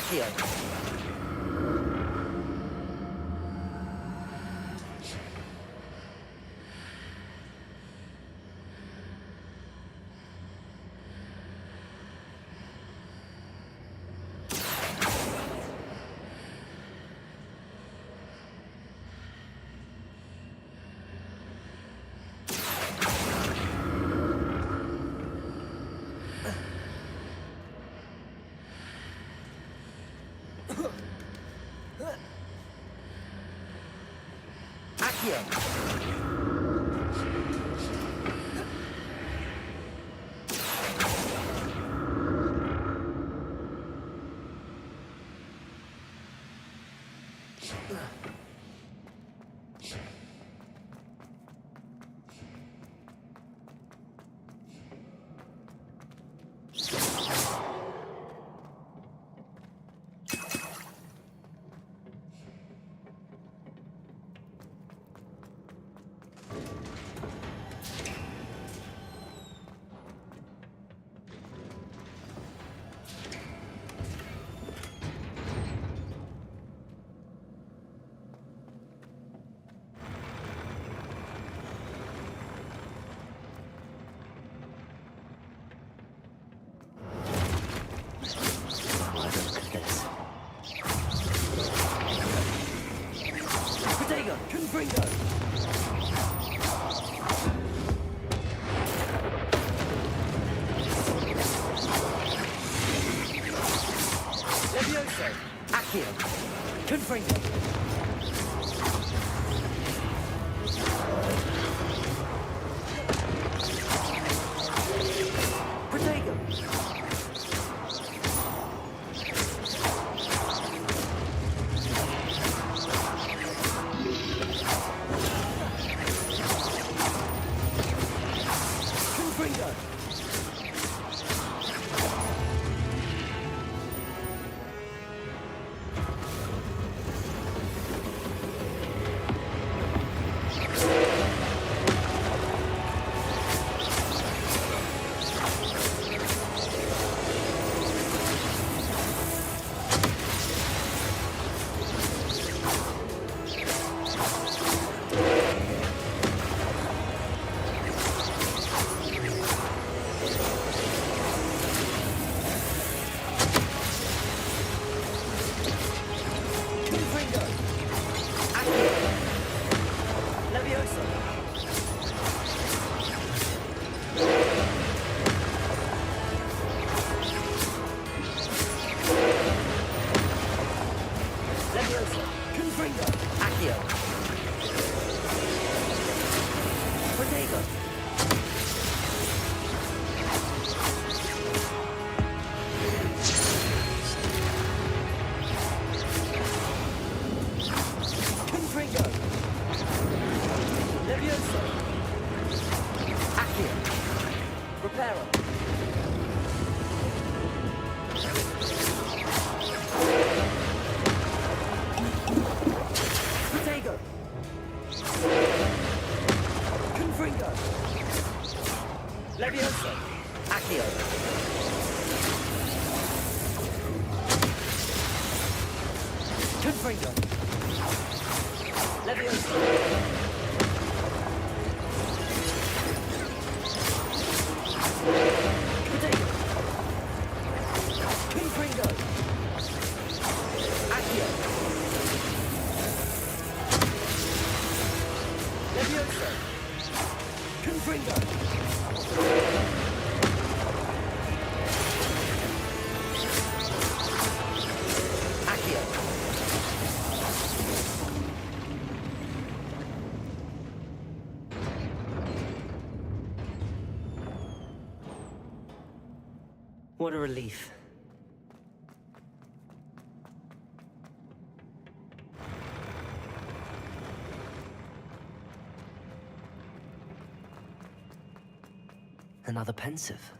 Accio. Accio. Accio. Confringo. Levioso. Accio. Confringo. Protego. Confringo. Accio. Protego. Confringo. Levioso. Accio. Reparo. Protego. Confringo. Levioso. Accio. Confringo. Levioso. Protego. Confringo. Accio. Levioso. Confringo. Accio. What a relief. Another pensive.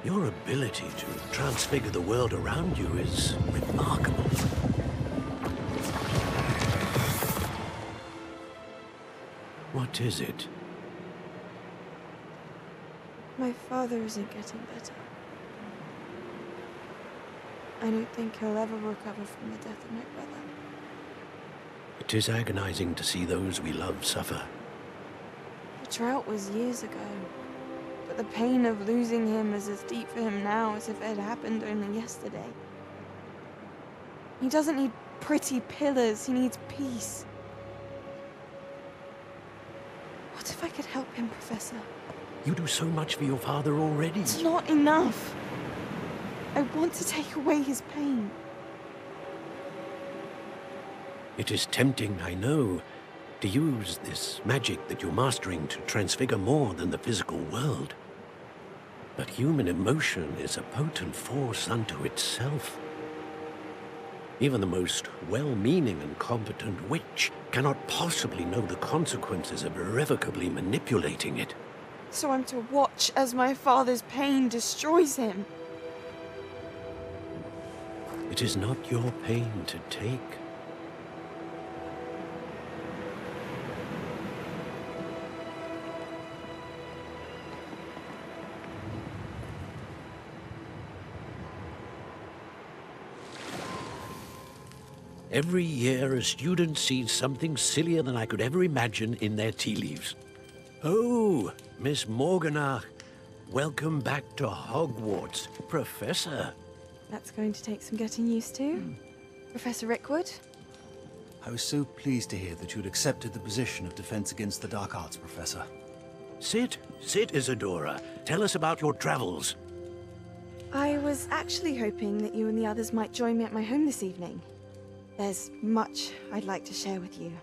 Your ability to transfigure the world around you is remarkable. What is it? My father isn't getting better. I don't think he'll ever recover from the death of my brother. It is agonizing to see those we love suffer. The drought was years ago, but the pain of losing him is as deep for him now as if it had happened only yesterday. He doesn't need pretty pillars, he needs peace. What if I could help him, Professor? You do so much for your father already. It's not enough. I want to take away his pain. It is tempting, I know, to use this magic that you're mastering to transfigure more than the physical world. But human emotion is a potent force unto itself. Even the most well-meaning and competent witch cannot possibly know the consequences of irrevocably manipulating it. So I'm to watch as my father's pain destroys him. It is not your pain to take. Every year, a student sees something sillier than I could ever imagine in their tea leaves. Oh, Miss Morganach, welcome back to Hogwarts, Professor. That's going to take some getting used to. Professor Rickwood? I was so pleased to hear that you'd accepted the position of Defense Against the Dark Arts, Professor. Sit, Isadora. Tell us about your travels. I was actually hoping that you and the others might join me at my home this evening. There's much I'd like to share with you.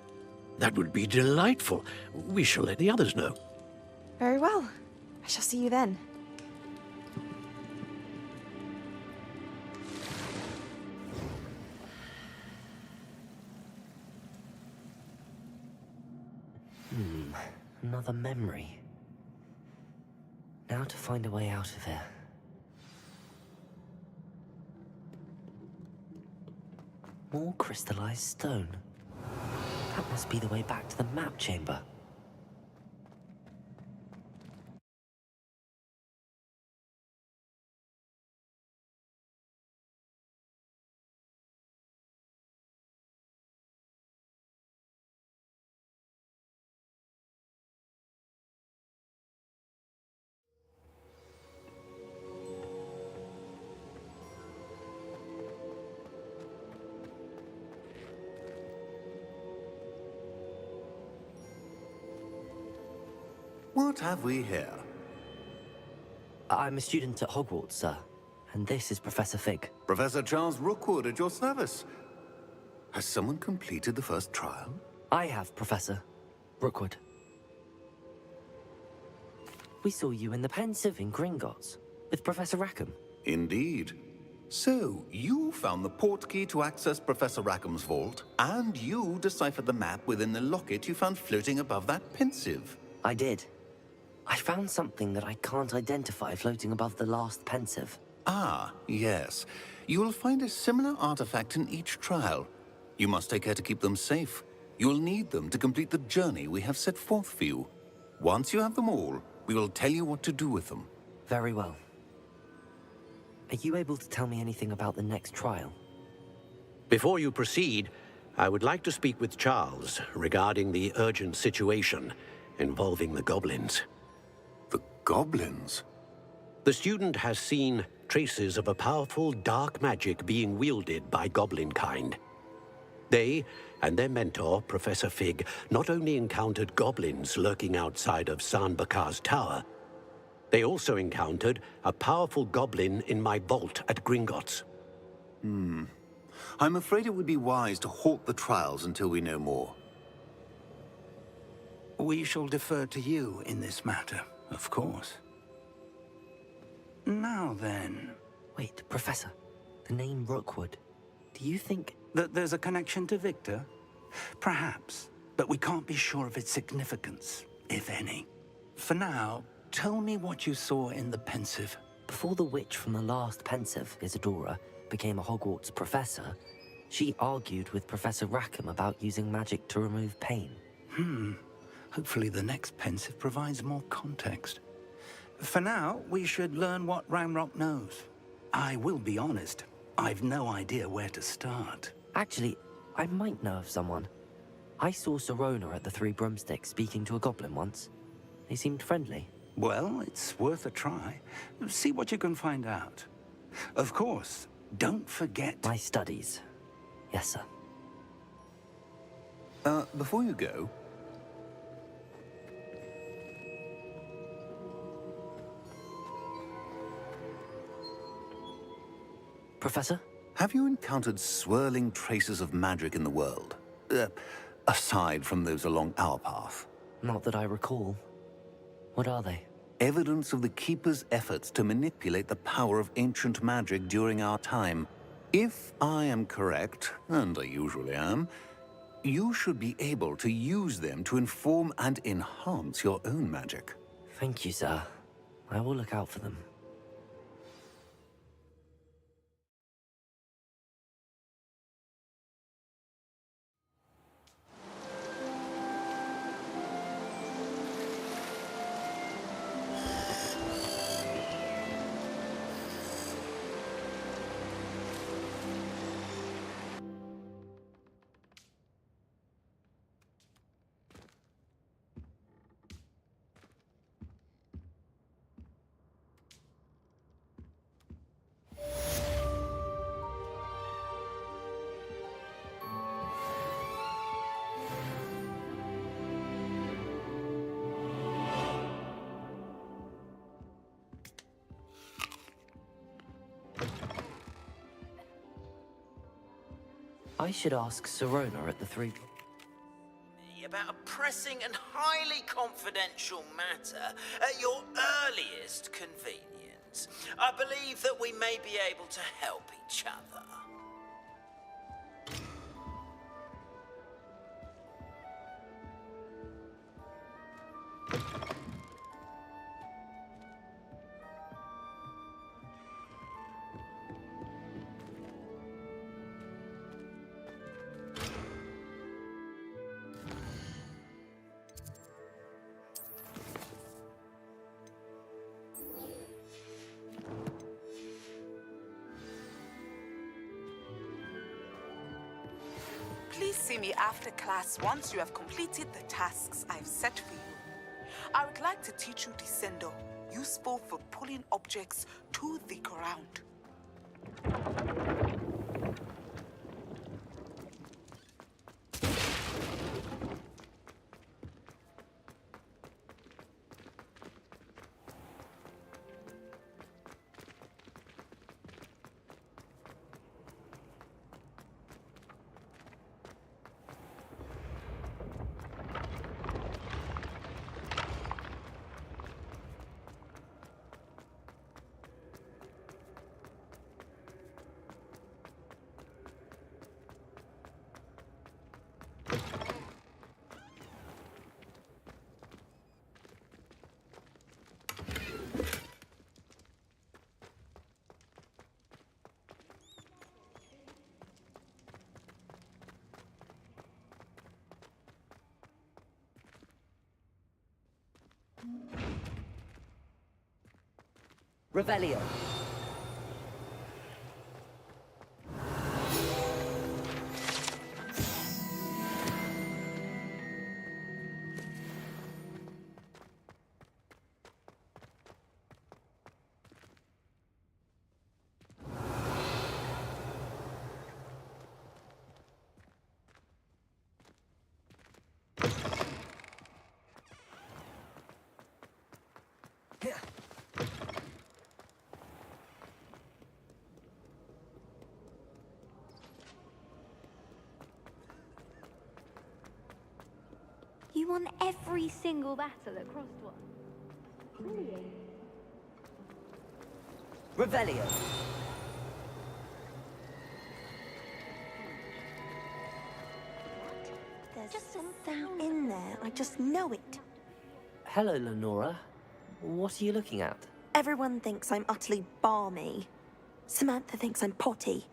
That would be delightful. We shall let the others know. Very well. I shall see you then. Another memory. Now to find a way out of here. More crystallized stone. That must be the way back to the map chamber. What have we here? I'm a student at Hogwarts, sir. And this is Professor Fig. Professor Charles Rookwood at your service. Has someone completed the first trial? I have, Professor Rookwood. We saw you in the Pensive in Gringotts with Professor Rackham. Indeed. So, you found the portkey to access Professor Rackham's vault, and you deciphered the map within the locket you found floating above that Pensive. I did. I found something that I can't identify floating above the last Pensive. Ah, yes. You will find a similar artifact in each trial. You must take care to keep them safe. You will need them to complete the journey we have set forth for you. Once you have them all, we will tell you what to do with them. Very well. Are you able to tell me anything about the next trial? Before you proceed, I would like to speak with Charles regarding the urgent situation involving the goblins. The goblins? The student has seen traces of a powerful dark magic being wielded by goblin kind. They and their mentor, Professor Fig, not only encountered goblins lurking outside of Sanbakar's tower, they also encountered a powerful goblin in my vault at Gringotts. I'm afraid it would be wise to halt the trials until we know more. We shall defer to you in this matter, of course. Now then... Wait, Professor. The name Rookwood. Do you think... that there's a connection to Victor? Perhaps, but we can't be sure of its significance, if any. For now, tell me what you saw in the Pensive. Before the witch from the last Pensive, Isadora, became a Hogwarts professor, she argued with Professor Rackham about using magic to remove pain. Hopefully the next Pensive provides more context. For now, we should learn what Ranrock knows. I will be honest, I've no idea where to start. Actually, I might know of someone. I saw Sirona at the Three Broomsticks speaking to a goblin once. They seemed friendly. Well, it's worth a try. See what you can find out. Of course, don't forget... my studies. Yes, sir. Before you go... Professor? Have you encountered swirling traces of magic in the world? Aside from those along our path? Not that I recall. What are they? Evidence of the Keeper's efforts to manipulate the power of ancient magic during our time. If I am correct, and I usually am, you should be able to use them to inform and enhance your own magic. Thank you, sir. I will look out for them. I should ask Sirona at the Three... pressing and highly confidential matter at your earliest convenience. I believe that we may be able to help each other. Please see me after class once you have completed the tasks I've set for you. I would like to teach you Descendo, useful for pulling objects to the ground. Revelio. You won every single battle at Crosswalk. Brilliant. Revelio. There's just something in there. I just know it. Hello, Lenora. What are you looking at? Everyone thinks I'm utterly balmy. Samantha thinks I'm potty.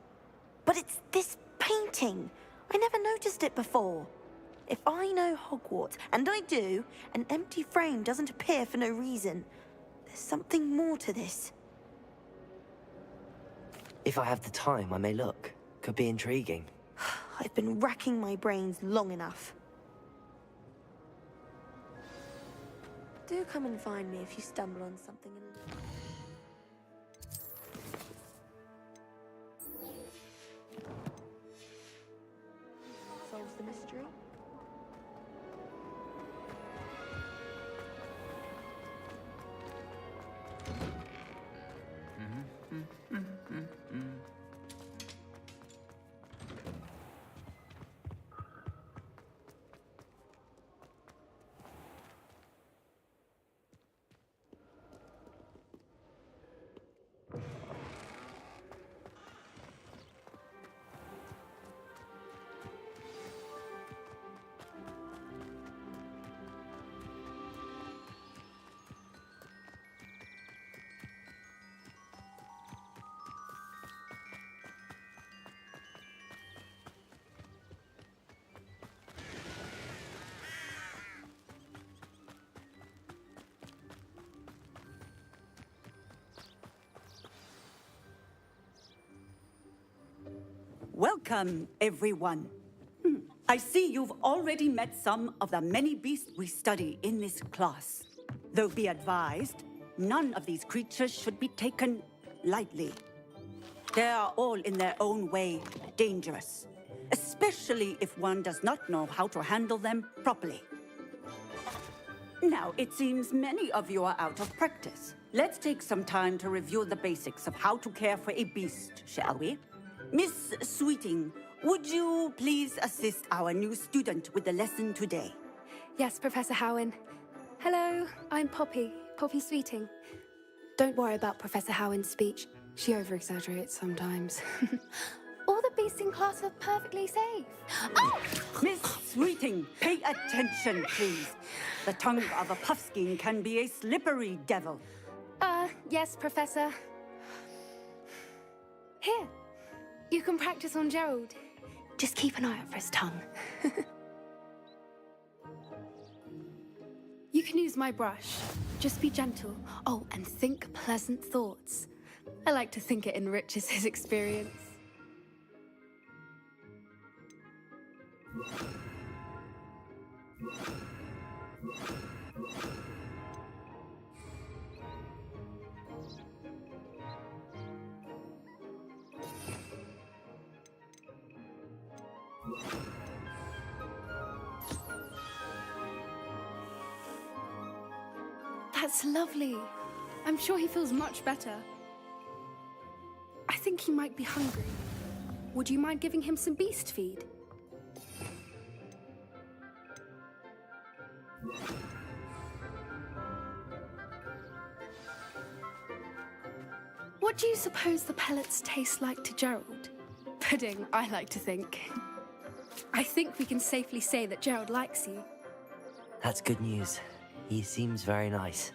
But it's this painting. I never noticed it before. If I know Hogwarts, and I do, an empty frame doesn't appear for no reason. There's something more to this. If I have the time, I may look. Could be intriguing. I've been racking my brains long enough. Do come and find me if you stumble on something. Solves the mystery. Welcome, everyone. I see you've already met some of the many beasts we study in this class. Though be advised, none of these creatures should be taken lightly. They are all in their own way dangerous, especially if one does not know how to handle them properly. Now, it seems many of you are out of practice. Let's take some time to review the basics of how to care for a beast, shall we? Miss Sweeting, would you please assist our new student with the lesson today? Yes, Professor Howen. Hello, I'm Poppy Sweeting. Don't worry about Professor Howen's speech. She over-exaggerates sometimes. All the beasts in class are perfectly safe. Oh! Miss Sweeting, pay attention, please. The tongue of a puffskein can be a slippery devil. Yes, Professor. Here, you can practice on Gerald. Just keep an eye out for his tongue. You can use my brush. Just be gentle. Oh, and think pleasant thoughts. I like to think it enriches his experience. That's lovely. I'm sure he feels much better. I think he might be hungry. Would you mind giving him some beast feed? What do you suppose the pellets taste like to Gerald? Pudding, I like to think. I think we can safely say that Gerald likes you. That's good news. He seems very nice.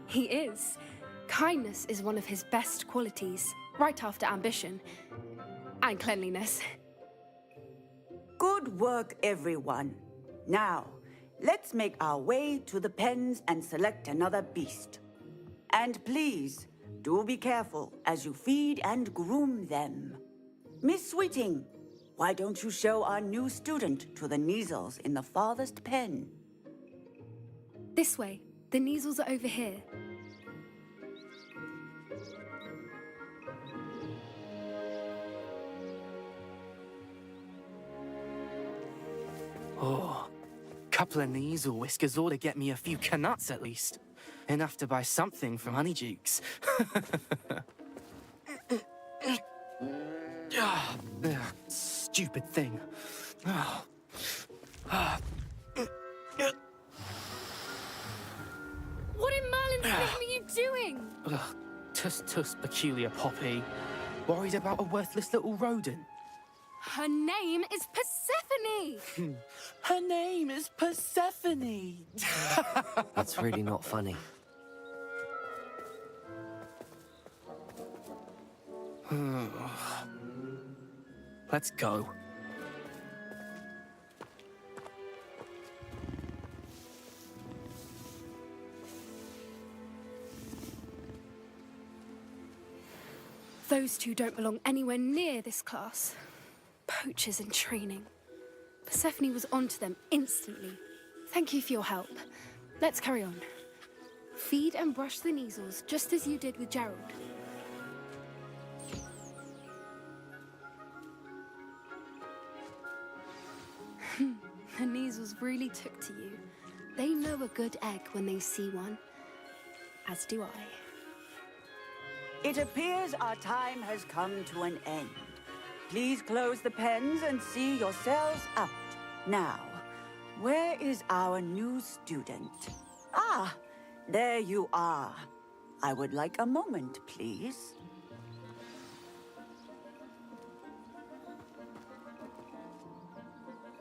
He is. Kindness is one of his best qualities, right after ambition. And cleanliness. Good work, everyone. Now, let's make our way to the pens and select another beast. And please, do be careful as you feed and groom them. Miss Sweeting, why don't you show our new student to the Neasels in the farthest pen? This way. The Neasels are over here. Oh, couple of Neasel whiskers ought to get me a few canuts at least. Enough to buy something from Honeydukes. Stupid thing. What in Merlin's name are you doing? Tuss, peculiar Poppy. Worried about a worthless little rodent? Her name is Persephone! Her name is Persephone! That's really not funny. Let's go. Those two don't belong anywhere near this class. Poachers in training. Persephone was onto them instantly. Thank you for your help. Let's carry on. Feed and brush the Neasels, just as you did with Gerald. The Neasels really took to you. They know a good egg when they see one. As do I. It appears our time has come to an end. Please close the pens and see yourselves out. Now, where is our new student? Ah, there you are. I would like a moment, please.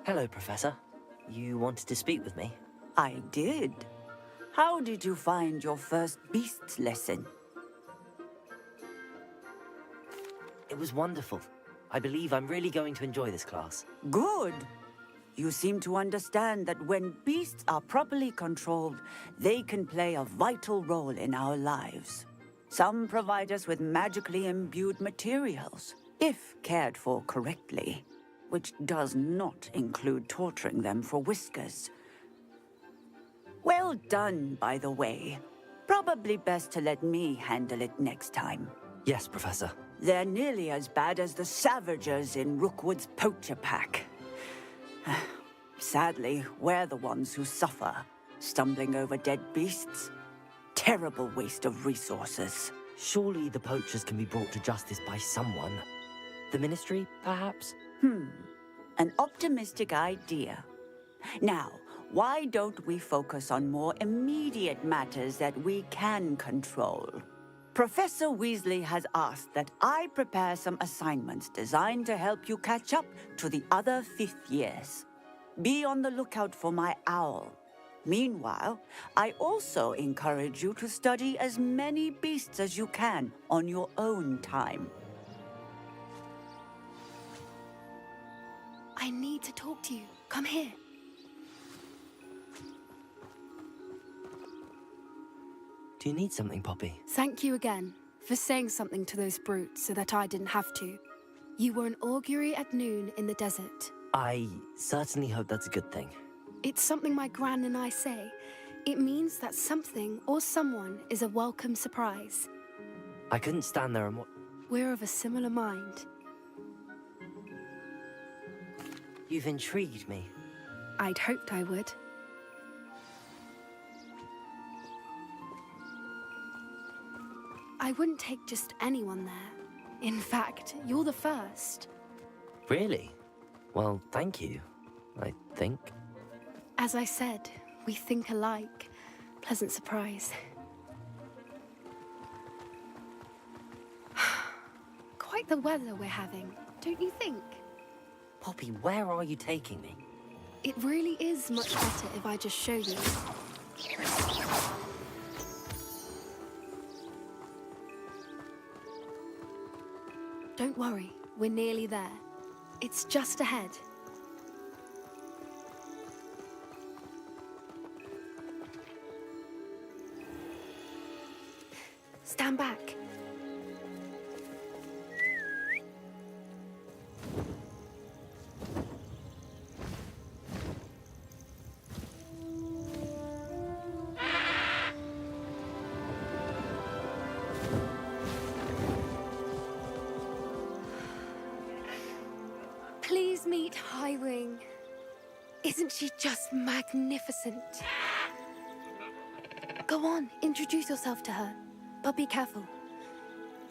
Hello, Professor. You wanted to speak with me? I did. How did you find your first beasts lesson? It was wonderful. I believe I'm really going to enjoy this class. Good. You seem to understand that when beasts are properly controlled, they can play a vital role in our lives. Some provide us with magically imbued materials, if cared for correctly, which does not include torturing them for whiskers. Well done, by the way. Probably best to let me handle it next time. Yes, Professor. They're nearly as bad as the Savagers in Rookwood's poacher pack. Sadly, we're the ones who suffer, stumbling over dead beasts. Terrible waste of resources. Surely the poachers can be brought to justice by someone. The Ministry, perhaps? An optimistic idea. Now, Why don't we focus on more immediate matters that we can control? Professor Weasley has asked that I prepare some assignments designed to help you catch up to the other fifth years. Be on the lookout for my owl. Meanwhile, I also encourage you to study as many beasts as you can on your own time. I need to talk to you. Come here. Do you need something, Poppy? Thank you again for saying something to those brutes so that I didn't have to. You were an augury at noon in the desert. I certainly hope that's a good thing. It's something my gran and I say. It means that something or someone is a welcome surprise. I couldn't stand there and watch. We're of a similar mind. You've intrigued me. I'd hoped I would. I wouldn't take just anyone there. In fact, you're the first. Really? Well, thank you, I think. As I said, we think alike. Pleasant surprise. Quite the weather we're having, don't you think? Poppy, where are you taking me? It really is much better if I just show you. Don't worry, we're nearly there. It's just ahead. Stand back. Please meet Highwing. Isn't she just magnificent? Go on, introduce yourself to her. But be careful.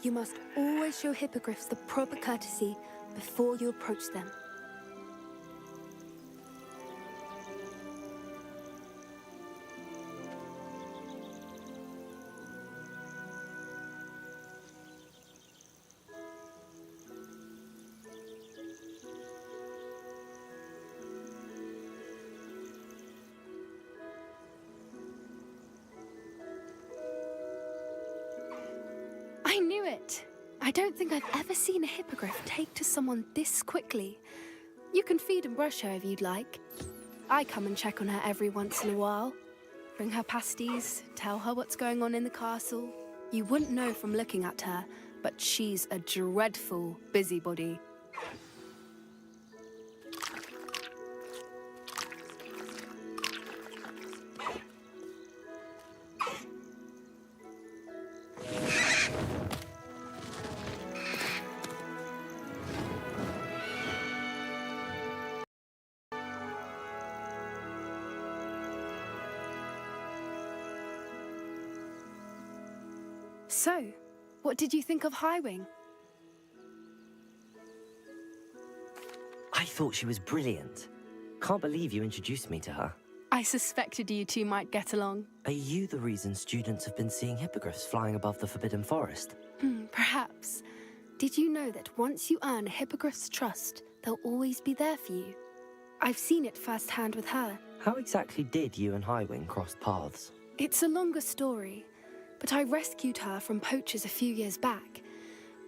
You must always show hippogriffs the proper courtesy before you approach them. I knew it! I don't think I've ever seen a hippogriff take to someone this quickly. You can feed and brush her if you'd like. I come and check on her every once in a while. Bring her pasties, tell her what's going on in the castle. You wouldn't know from looking at her, but she's a dreadful busybody. So, what did you think of Highwing? I thought she was brilliant. Can't believe you introduced me to her. I suspected you two might get along. Are you the reason students have been seeing hippogriffs flying above the Forbidden Forest? Perhaps. Did you know that once you earn a hippogriff's trust, they'll always be there for you? I've seen it firsthand with her. How exactly did you and Highwing cross paths? It's a longer story, but I rescued her from poachers a few years back.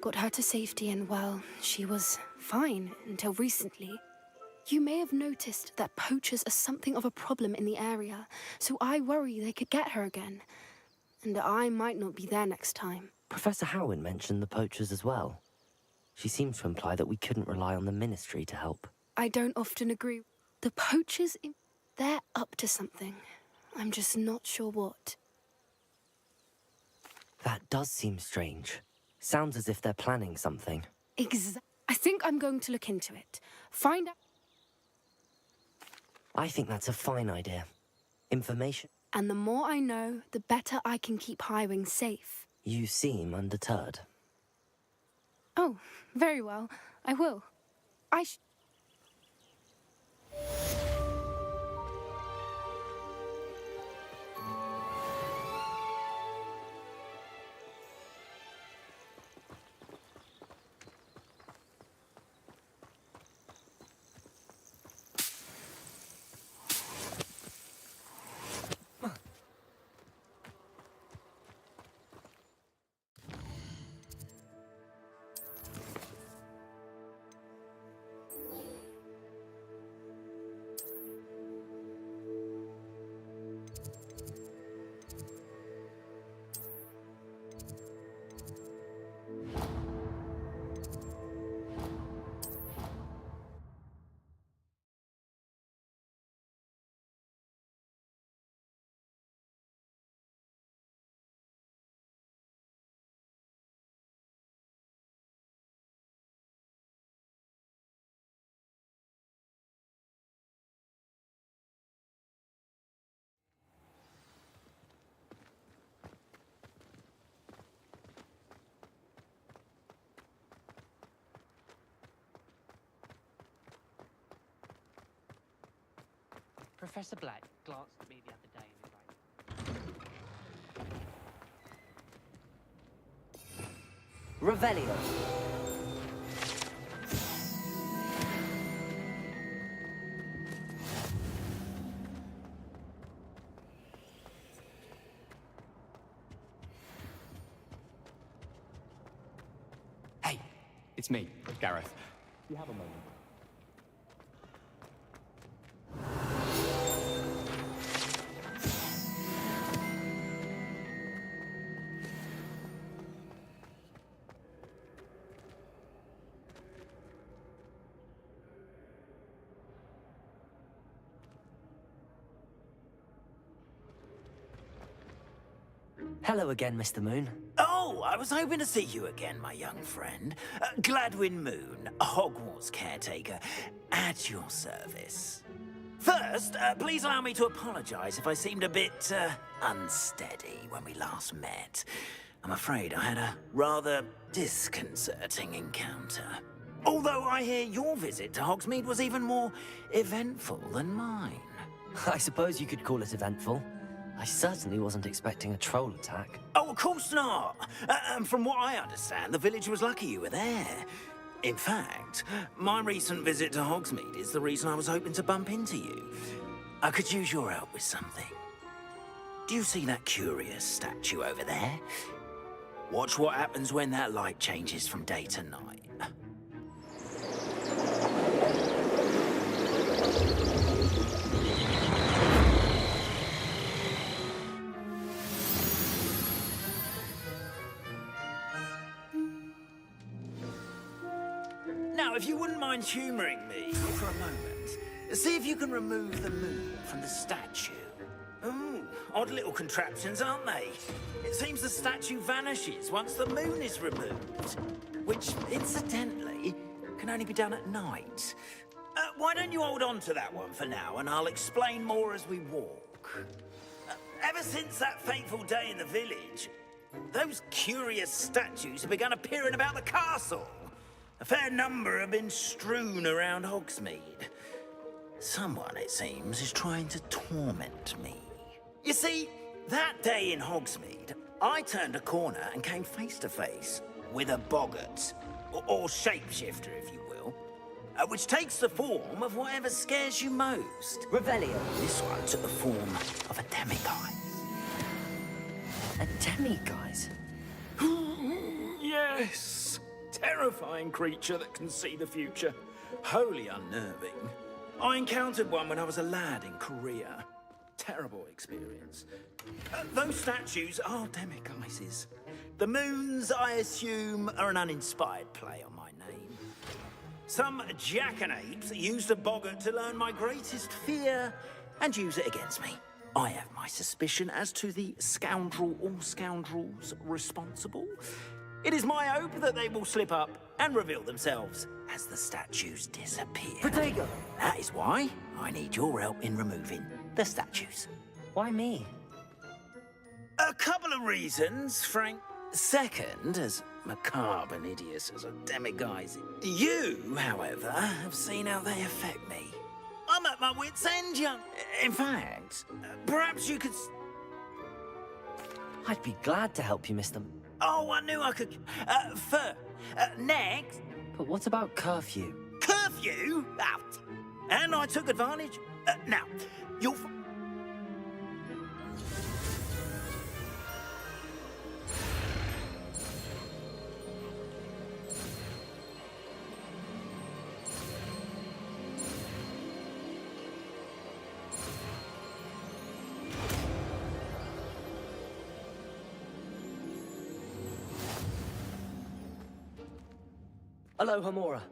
Got her to safety and, well, she was fine until recently. You may have noticed that poachers are something of a problem in the area, so I worry they could get her again. And I might not be there next time. Professor Howin mentioned the poachers as well. She seemed to imply that we couldn't rely on the Ministry to help. I don't often agree. The poachers, they're up to something. I'm just not sure what. That does seem strange. Sounds as if they're planning something. I think I'm going to look into it. Find out. I think that's a fine idea. Information. And the more I know, the better I can keep Highwing safe. You seem undeterred. Oh, very well. I will. Professor Black glanced at me the other day and was like, Revelio. Hey, it's me, Gareth. You have a moment. Hello again, Mr. Moon. Oh, I was hoping to see you again, my young friend. Gladwin Moon, Hogwarts caretaker, at your service. First, please allow me to apologize if I seemed a bit unsteady when we last met. I'm afraid I had a rather disconcerting encounter. Although I hear your visit to Hogsmeade was even more eventful than mine. I suppose you could call it eventful. I certainly wasn't expecting a troll attack. Oh, of course not. And from what I understand, the village was lucky you were there. In fact, my recent visit to Hogsmeade is the reason I was hoping to bump into you. I could use your help with something. Do you see that curious statue over there? Watch what happens when that light changes from day to night. Now, if you wouldn't mind humouring me for a moment, see if you can remove the moon from the statue. Ooh, odd little contraptions, aren't they? It seems the statue vanishes once the moon is removed, which, incidentally, can only be done at night. Why don't you hold on to that one for now, and I'll explain more as we walk. Ever since that fateful day in the village, those curious statues have begun appearing about the castle. A fair number have been strewn around Hogsmeade. Someone, it seems, is trying to torment me. You see, that day in Hogsmeade, I turned a corner and came face to face with a boggart, or shapeshifter, if you will, which takes the form of whatever scares you most. Revelio. This one took the form of a demiguise. A demiguise? Yes. Terrifying creature that can see the future. Wholly unnerving. I encountered one when I was a lad in Korea. Terrible experience. Those statues are demiguises. The moons, I assume, are an uninspired play on my name. Some jackanapes used a boggart to learn my greatest fear and use it against me. I have my suspicion as to the scoundrel or scoundrels responsible. It is my hope that they will slip up and reveal themselves as the statues disappear. Protego! That is why I need your help in removing the statues. Why me? A couple of reasons, Frank. Second, as macabre and hideous as a demiguise. You, however, have seen how they affect me. I'm at my wit's end, young. In fact, perhaps you could... I'd be glad to help you, Mr. Oh, I knew I could... next... But what about curfew? Curfew? Out. And I took advantage. Now, you'll... Aloha, Mora.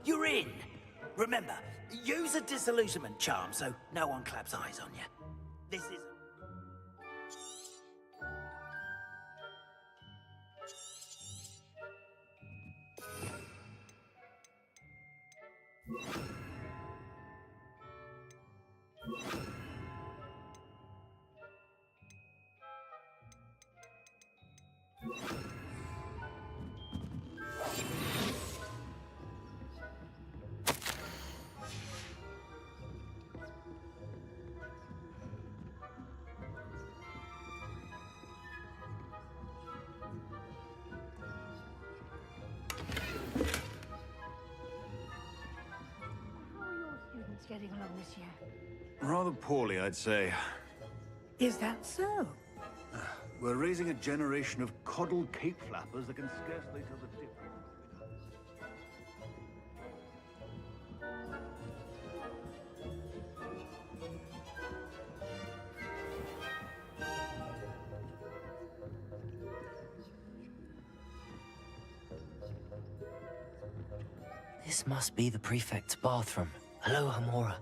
You're in. Remember, use a disillusionment charm so no one claps eyes on you. This is... How are your students getting along this year? Rather poorly, I'd say. Is that so? We're raising a generation of coddled cape flappers that can scarcely tell the difference. This must be the prefect's bathroom. Hello, Hamora.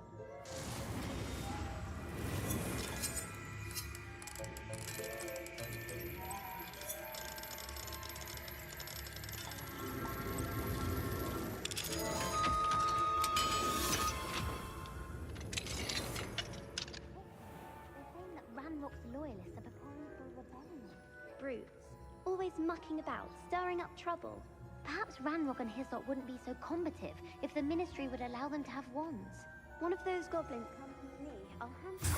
Ranrock's loyalists are preparing for a rebellion. Brutes, always mucking about, stirring up trouble. Perhaps Ranrock and his lot wouldn't be so combative if the Ministry would allow them to have wands. One of those goblins comes with me. I'll hand you.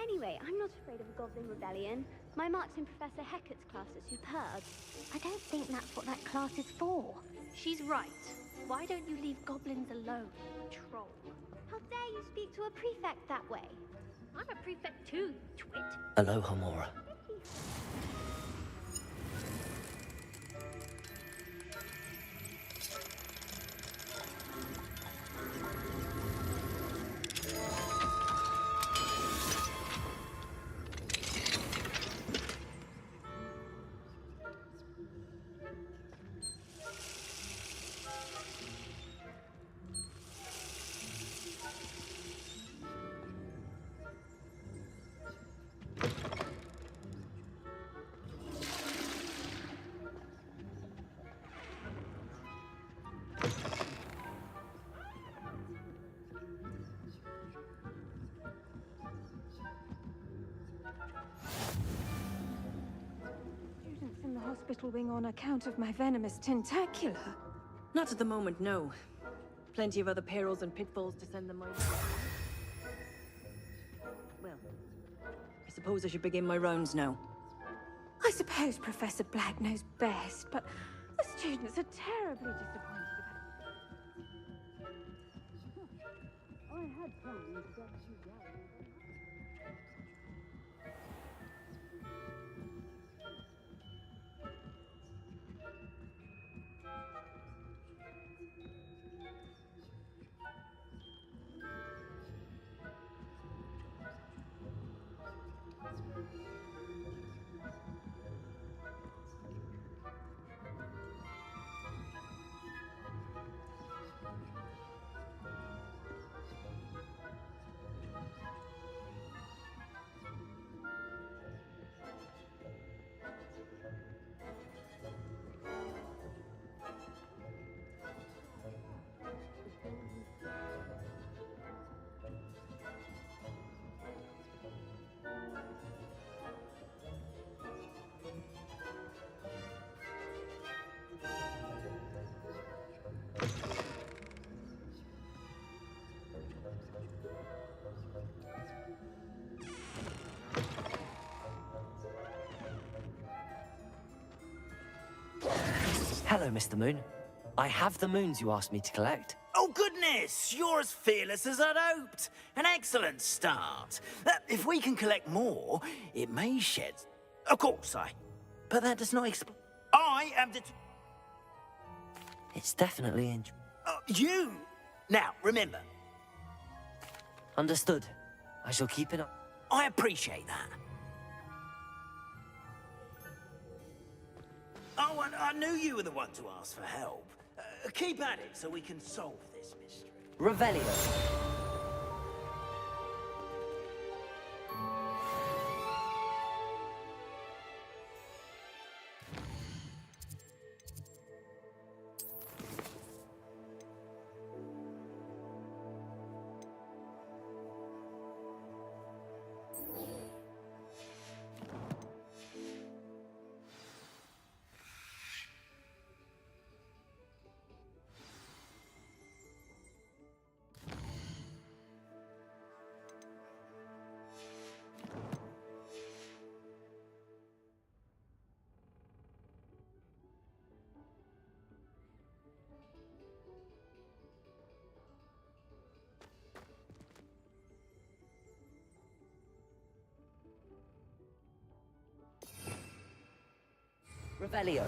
Anyway, I'm not afraid of a goblin rebellion. My marks in Professor Hecat's class are superb. I don't think that's what that class is for. She's right. Why don't you leave goblins alone, troll? How dare you speak to a prefect that way? I'm a prefect too, you twit. Hello, Hamora. Students in the hospital wing on account of my venomous tentacula. Not at the moment, no. Plenty of other perils and pitfalls to send them my way. Well, I suppose I should begin my rounds now. I suppose Professor Black knows best, but the students are terribly disappointed about it. I had planned to get you down. Hello, Mr. Moon. I have the moons you asked me to collect. Oh, goodness! You're as fearless as I'd hoped. An excellent start. If we can collect more, it may shed... Of course, But that does not explain... I am It's definitely in... you! Now, remember... Understood. I shall keep it up. I appreciate that. Oh, I knew you were the one to ask for help. Keep at it so we can solve this mystery. Revelio. Revelio.